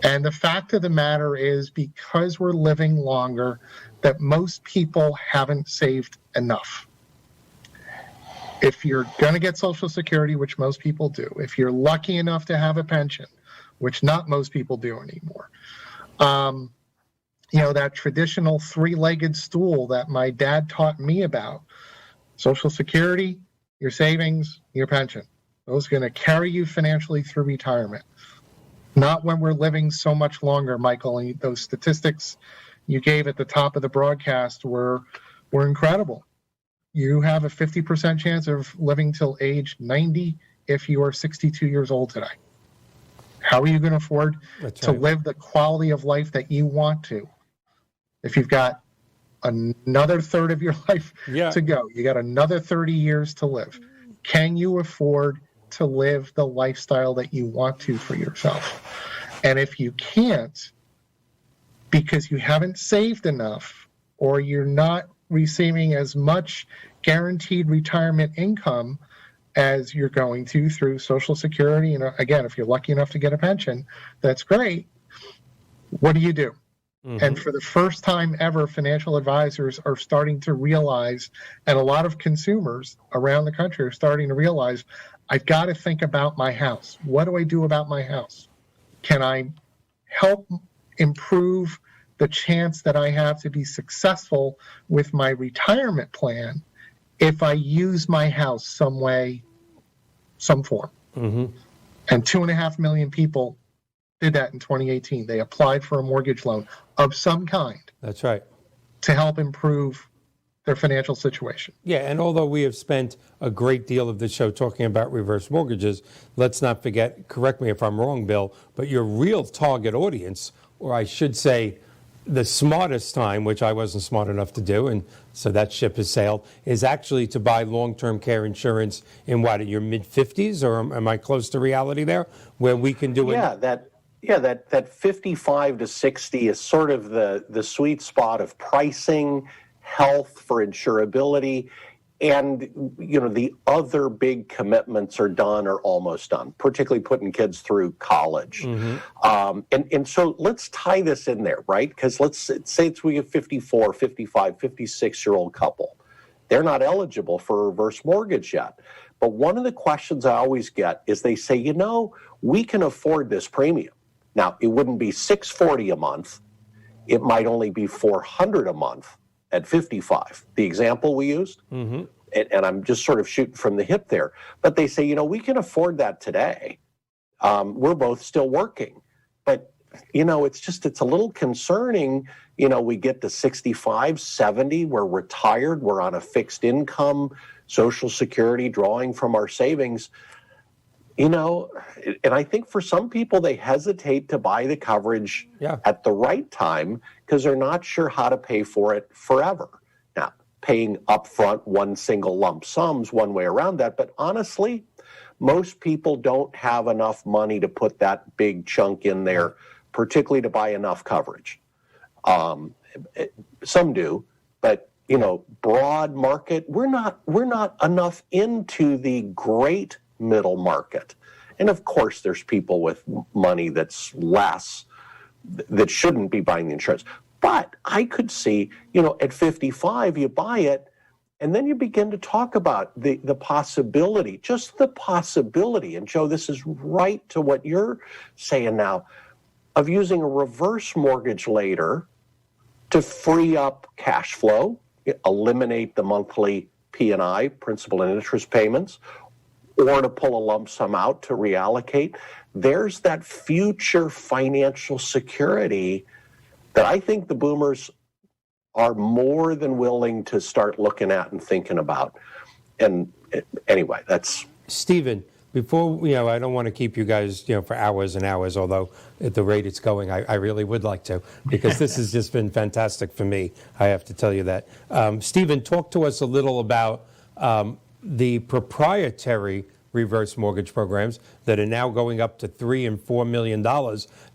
And the fact of the matter is, because we're living longer, that most people haven't saved enough. If you're going to get Social Security, which most people do, if you're lucky enough to have a pension, which not most people do anymore, that traditional three-legged stool that my dad taught me about, Social Security, your savings, your pension, those are going to carry you financially through retirement. Not when we're living so much longer, Michael. And those statistics you gave at the top of the broadcast were incredible. You have a 50% chance of living till age 90 if you are 62 years old today. How are you going to afford to live the quality of life that you want to if you've got another third of your life to go? You got another 30 years to live. Can you afford to live the lifestyle that you want to for yourself? And if you can't, because you haven't saved enough or you're not receiving as much guaranteed retirement income as you're going to through Social Security, and again, if you're lucky enough to get a pension, that's great. What do you do? And for the first time ever, financial advisors are starting to realize, and a lot of consumers around the country are starting to realize, I've got to think about my house. What do I do about my house? Can I help improve the chance that I have to be successful with my retirement plan if I use my house some way, some form? And 2.5 million people did that in 2018. They applied for a mortgage loan of some kind. That's right. To help improve their financial situation. Yeah, and although we have spent a great deal of the show talking about reverse mortgages, let's not forget, correct me if I'm wrong, Bill, but your real target audience, or I should say the smartest time, which I wasn't smart enough to do, and so that ship has sailed, is actually to buy long-term care insurance in what, in your mid-50s, or am I close to reality there, where we can do it? That 55 to 60 is sort of the sweet spot of pricing, health for insurability, and the other big commitments are done or almost done, particularly putting kids through college. And so let's tie this in there, right? Because let's say we have 54, 55, 56-year-old couple. They're not eligible for a reverse mortgage yet. But one of the questions I always get is they say, we can afford this premium. Now, it wouldn't be $640 a month. It might only be $400 a month at 55, the example we used. And I'm just sort of shooting from the hip there. But they say, we can afford that today. We're both still working. But, it's a little concerning. We get to 65, 70, we're retired, we're on a fixed income, Social Security, drawing from our savings. And I think for some people, they hesitate to buy the coverage at the right time because they're not sure how to pay for it forever. Now, paying upfront one single lump sum's one way around that, but honestly, most people don't have enough money to put that big chunk in there, particularly to buy enough coverage. Some do, but broad market, we're not enough into the great middle market. And of course, there's people with money that's less that shouldn't be buying the insurance. But I could see, at 55, you buy it, and then you begin to talk about the possibility, just the possibility. And Joe, this is right to what you're saying now, of using a reverse mortgage later to free up cash flow, eliminate the monthly P&I, principal and interest payments, or to pull a lump sum out to reallocate. There's that future financial security that I think the boomers are more than willing to start looking at and thinking about. And anyway, that's... Stephen, before, I don't want to keep you guys, for hours and hours, although at the rate it's going, I really would like to, because this has just been fantastic for me. I have to tell you that. Stephen, talk to us a little about the proprietary reverse mortgage programs that are now going up to $3 and $4 million.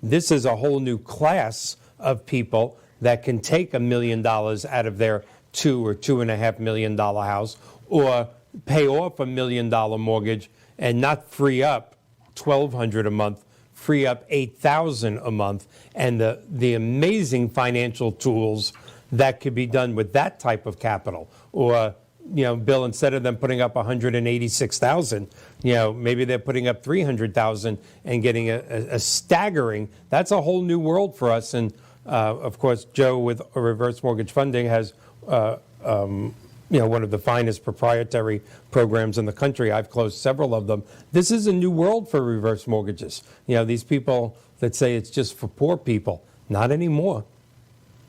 This is a whole new class of people that can take $1 million out of their $2 or $2.5 million house, or pay off $1 million mortgage and not free up $1,200 a month, free up $8,000 a month, and the amazing financial tools that could be done with that type of capital. Or Bill, instead of them putting up $186,000, maybe they're putting up $300,000 and getting a staggering. That's a whole new world for us. And of course, Joe with reverse mortgage funding has one of the finest proprietary programs in the country. I've closed several of them. This is a new world for reverse mortgages. These people that say it's just for poor people, not anymore.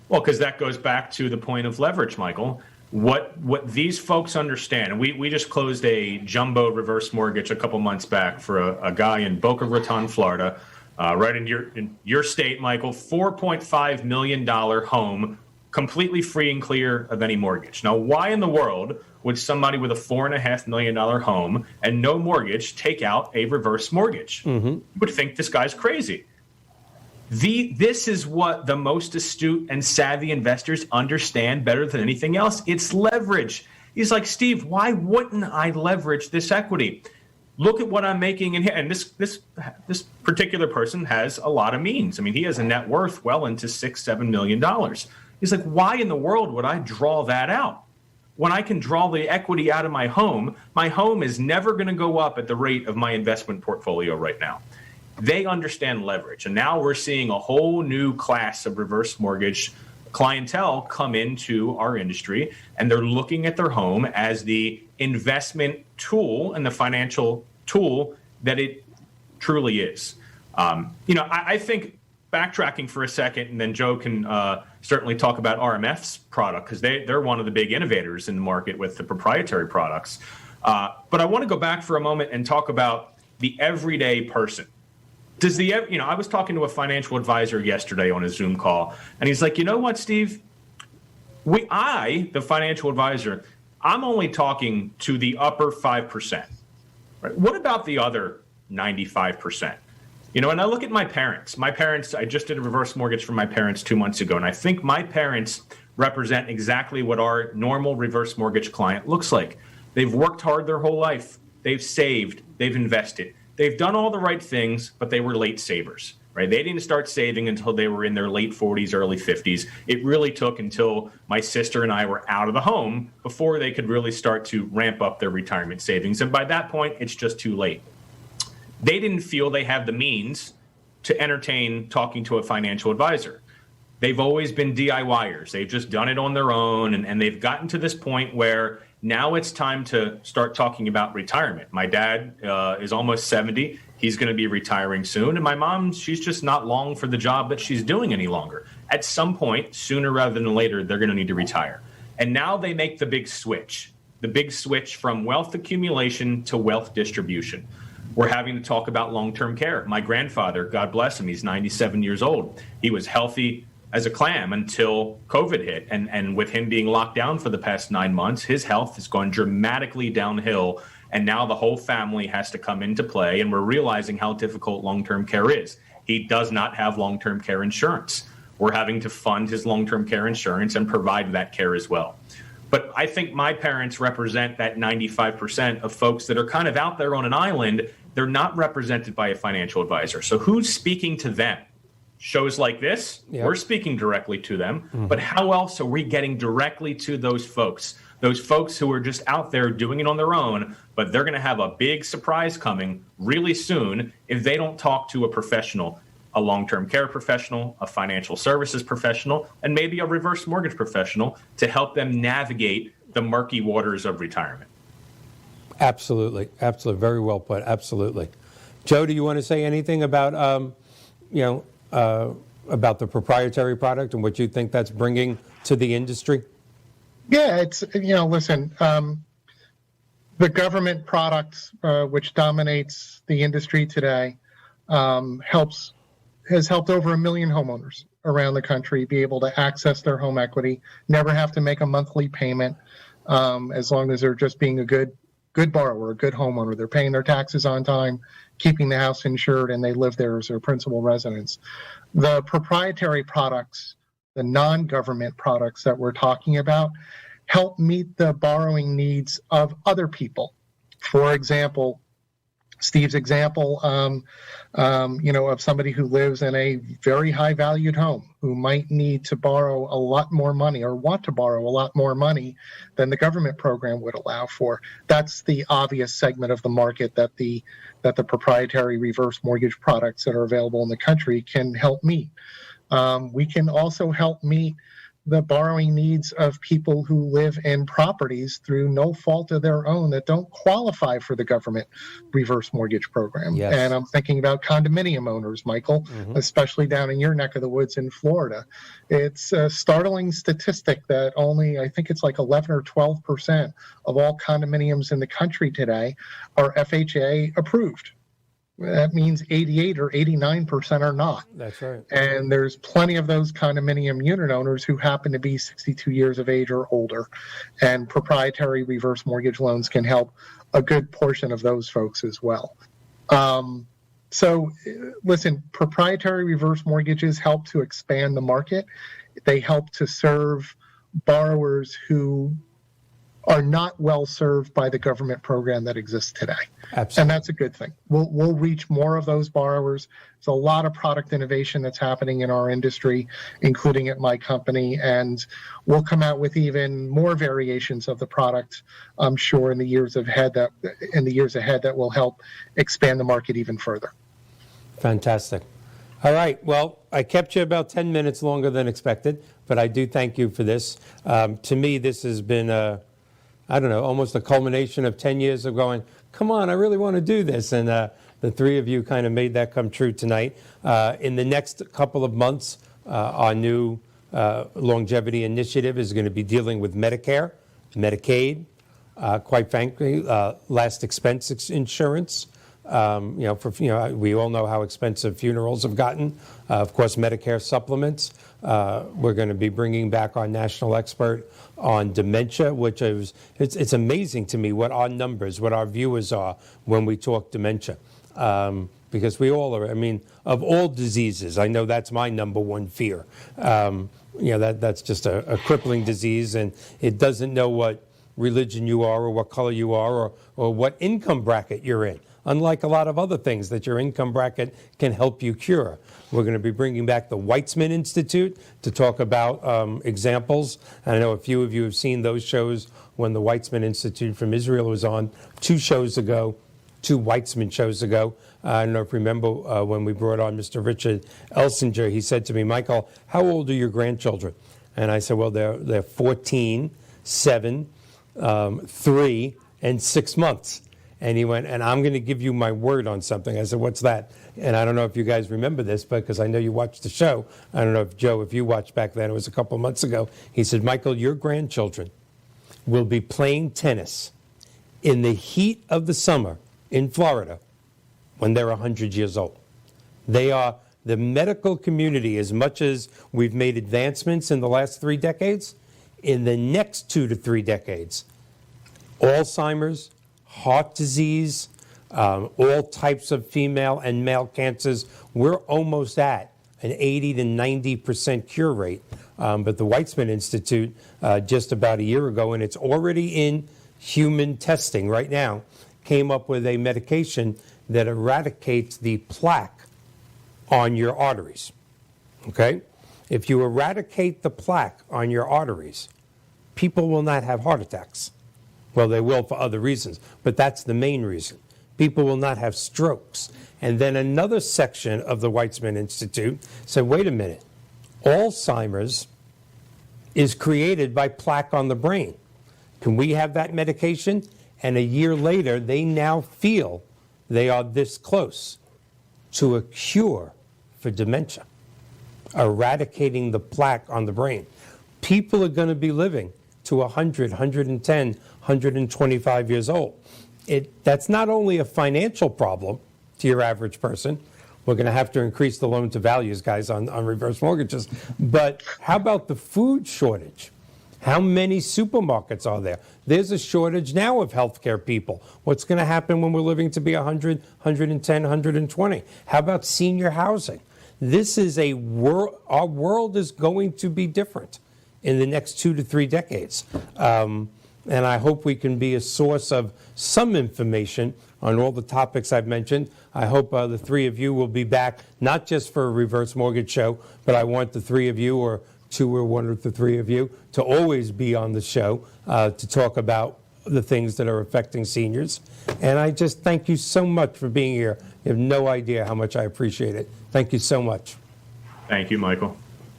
Well, because that goes back to the point of leverage, Michael. What these folks understand, and we just closed a jumbo reverse mortgage a couple months back for a guy in Boca Raton, Florida, right in your state, Michael, $4.5 million home, completely free and clear of any mortgage. Now, why in the world would somebody with a $4.5 million home and no mortgage take out a reverse mortgage? You would think this guy's crazy. This is what the most astute and savvy investors understand better than anything else. It's leverage. He's like, Steve, why wouldn't I leverage this equity? Look at what I'm making in here. And this particular person has a lot of means. I mean, he has a net worth well into $6-7 million. He's like, why in the world would I draw that out? When I can draw the equity out of my home is never going to go up at the rate of my investment portfolio right now. They understand leverage. And now we're seeing a whole new class of reverse mortgage clientele come into our industry, and they're looking at their home as the investment tool and the financial tool that it truly is. I think backtracking for a second, and then Joe can certainly talk about RMF's product, because they're one of the big innovators in the market with the proprietary products. But I want to go back for a moment and talk about the everyday person. I was talking to a financial advisor yesterday on a Zoom call, and he's like, you know what, Steve? The financial advisor, I'm only talking to the upper 5%. Right? What about the other 95%? And I look at my parents. I just did a reverse mortgage for my parents 2 months ago, and I think my parents represent exactly what our normal reverse mortgage client looks like. They've worked hard their whole life. They've saved. They've invested. They've done all the right things, but they were late savers, right? They didn't start saving until they were in their late 40s, early 50s. It really took until my sister and I were out of the home before they could really start to ramp up their retirement savings. And by that point, it's just too late. They didn't feel they have the means to entertain talking to a financial advisor. They've always been DIYers. They've just done it on their own, and they've gotten to this point where now it's time to start talking about retirement. My dad is almost 70. He's going to be retiring soon. And my mom, she's just not long for the job that she's doing any longer. At some point, sooner rather than later, they're going to need to retire. And now they make the big switch from wealth accumulation to wealth distribution. We're having to talk about long-term care. My grandfather, God bless him, he's 97 years old. He was healthy as a clam until COVID hit. And with him being locked down for the past 9 months, his health has gone dramatically downhill. And now the whole family has to come into play. And we're realizing how difficult long-term care is. He does not have long-term care insurance. We're having to fund his long-term care insurance and provide that care as well. But I think my parents represent that 95% of folks that are kind of out there on an island. They're not represented by a financial advisor. So who's speaking to them? Shows like this, We're speaking directly to them. Mm-hmm. But how else are we getting directly to those folks who are just out there doing it on their own, but they're going to have a big surprise coming really soon if they don't talk to a professional, a long-term care professional, a financial services professional, and maybe a reverse mortgage professional to help them navigate the murky waters of retirement. Absolutely. Very well put. Absolutely. Joe, do you want to say anything about, about the proprietary product and what you think that's bringing to the industry? Yeah, it's, listen, the government products, which dominates the industry today, has helped over 1 million homeowners around the country be able to access their home equity, never have to make a monthly payment, as long as they're just being a good borrower, a good homeowner. They're paying their taxes on time, keeping the house insured, and they live there as their principal residence. The proprietary products, the non-government products that we're talking about, help meet the borrowing needs of other people. For example, Steve's example, of somebody who lives in a very high valued home who might need to borrow a lot more money or want to borrow a lot more money than the government program would allow for. That's the obvious segment of the market that the proprietary reverse mortgage products that are available in the country can help meet. We can also help meet the borrowing needs of people who live in properties through no fault of their own that don't qualify for the government reverse mortgage program. Yes. And I'm thinking about condominium owners, Michael, especially down in your neck of the woods in Florida. It's a startling statistic that only, I think it's like 11 or 12% of all condominiums in the country today are FHA approved. That means 88 or 89% are not. That's right. And there's plenty of those condominium unit owners who happen to be 62 years of age or older. And proprietary reverse mortgage loans can help a good portion of those folks as well. So, listen, proprietary reverse mortgages help to expand the market. They help to serve borrowers who are not well served by the government program that exists today. Absolutely. And that's a good thing. We'll reach more of those borrowers. There's a lot of product innovation that's happening in our industry, including at my company, and we'll come out with even more variations of the product, I'm sure, in the years ahead that will help expand the market even further. Fantastic. All right. Well, I kept you about 10 minutes longer than expected, but I do thank you for this. To me, this has been I don't know, almost a culmination of 10 years of going, come on, I really want to do this. And the three of you kind of made that come true tonight. In the next couple of months, our new Longevity Initiative is going to be dealing with Medicare, Medicaid, quite frankly, last expense insurance. We all know how expensive funerals have gotten. Of course, Medicare supplements. We're going to be bringing back our national expert on dementia, which is it's amazing to me what our numbers, what our viewers are when we talk dementia. Because we all are, of all diseases, I know that's my number one fear. That's just a crippling disease, and it doesn't know what religion you are or what color you are or what income bracket you're in. Unlike a lot of other things that your income bracket can help you cure. We're going to be bringing back the Weitzman Institute to talk about examples. And I know a few of you have seen those shows when the Weitzman Institute from Israel was on two Weitzman shows ago. I don't know if you remember when we brought on Mr. Richard Elsinger, he said to me, Michael, how old are your grandchildren? And I said, well, they're 14, 7, 3, and 6 months. And he went, and I'm going to give you my word on something. I said, what's that? And I don't know if you guys remember this, but because I know you watched the show. I don't know if, Joe, if you watched back then, it was a couple of months ago. He said, Michael, your grandchildren will be playing tennis in the heat of the summer in Florida when they're 100 years old. They are the medical community, as much as we've made advancements in the last 3 decades, in the next 2 to 3 decades, Alzheimer's, heart disease, all types of female and male cancers, we're almost at an 80 to 90% cure rate. But the Weitzman Institute, just about a year ago, and it's already in human testing right now, came up with a medication that eradicates the plaque on your arteries. Okay? If you eradicate the plaque on your arteries, people will not have heart attacks. Well, they will for other reasons, but that's the main reason. People will not have strokes. And then another section of the Weitzman Institute said, wait a minute, Alzheimer's is created by plaque on the brain. Can we have that medication? And a year later, they now feel they are this close to a cure for dementia, eradicating the plaque on the brain. People are going to be living to 100, 110, 125 years old. That's not only a financial problem to your average person. We're going to have to increase the loan to values, guys, on reverse mortgages. But how about the food shortage? How many supermarkets are there? There's a shortage now of healthcare people. What's going to happen when we're living to be 100, 110, 120? How about senior housing? This is our world is going to be different in the next 2 to 3 decades. And I hope we can be a source of some information on all the topics I've mentioned. I hope the three of you will be back, not just for a reverse mortgage show, but I want the three of you, or 2 or 1 or the 3 of you, to always be on the show to talk about the things that are affecting seniors. And I just thank you so much for being here. You have no idea how much I appreciate it. Thank you so much. Thank you, Michael.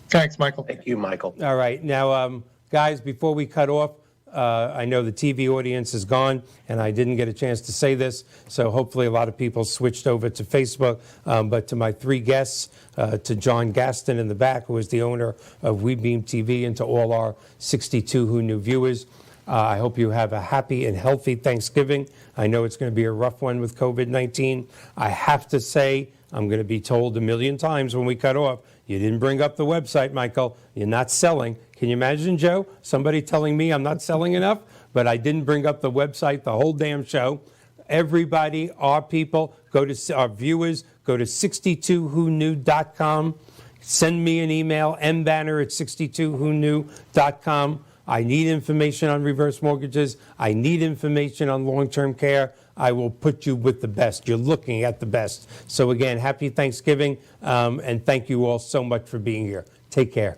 Thanks, Michael. Thank you, Michael. All right. Now, guys, before we cut off, I know the TV audience is gone, and I didn't get a chance to say this, so hopefully a lot of people switched over to Facebook. But to my 3 guests, to John Gaston in the back, who is the owner of WeBeam TV, and to all our 62 Who Knew viewers, I hope you have a happy and healthy Thanksgiving. I know it's going to be a rough one with COVID-19. I have to say, I'm going to be told a million times when we cut off, you didn't bring up the website, Michael. You're not selling. Can you imagine, Joe? Somebody telling me I'm not selling enough, but I didn't bring up the website the whole damn show. Everybody, our people, our viewers, Go to 62whoknew.com. Send me an email, mbanner@62whoknew.com. I need information on reverse mortgages. I need information on long-term care. I will put you with the best. You're looking at the best. So again, happy Thanksgiving, and thank you all so much for being here. Take care.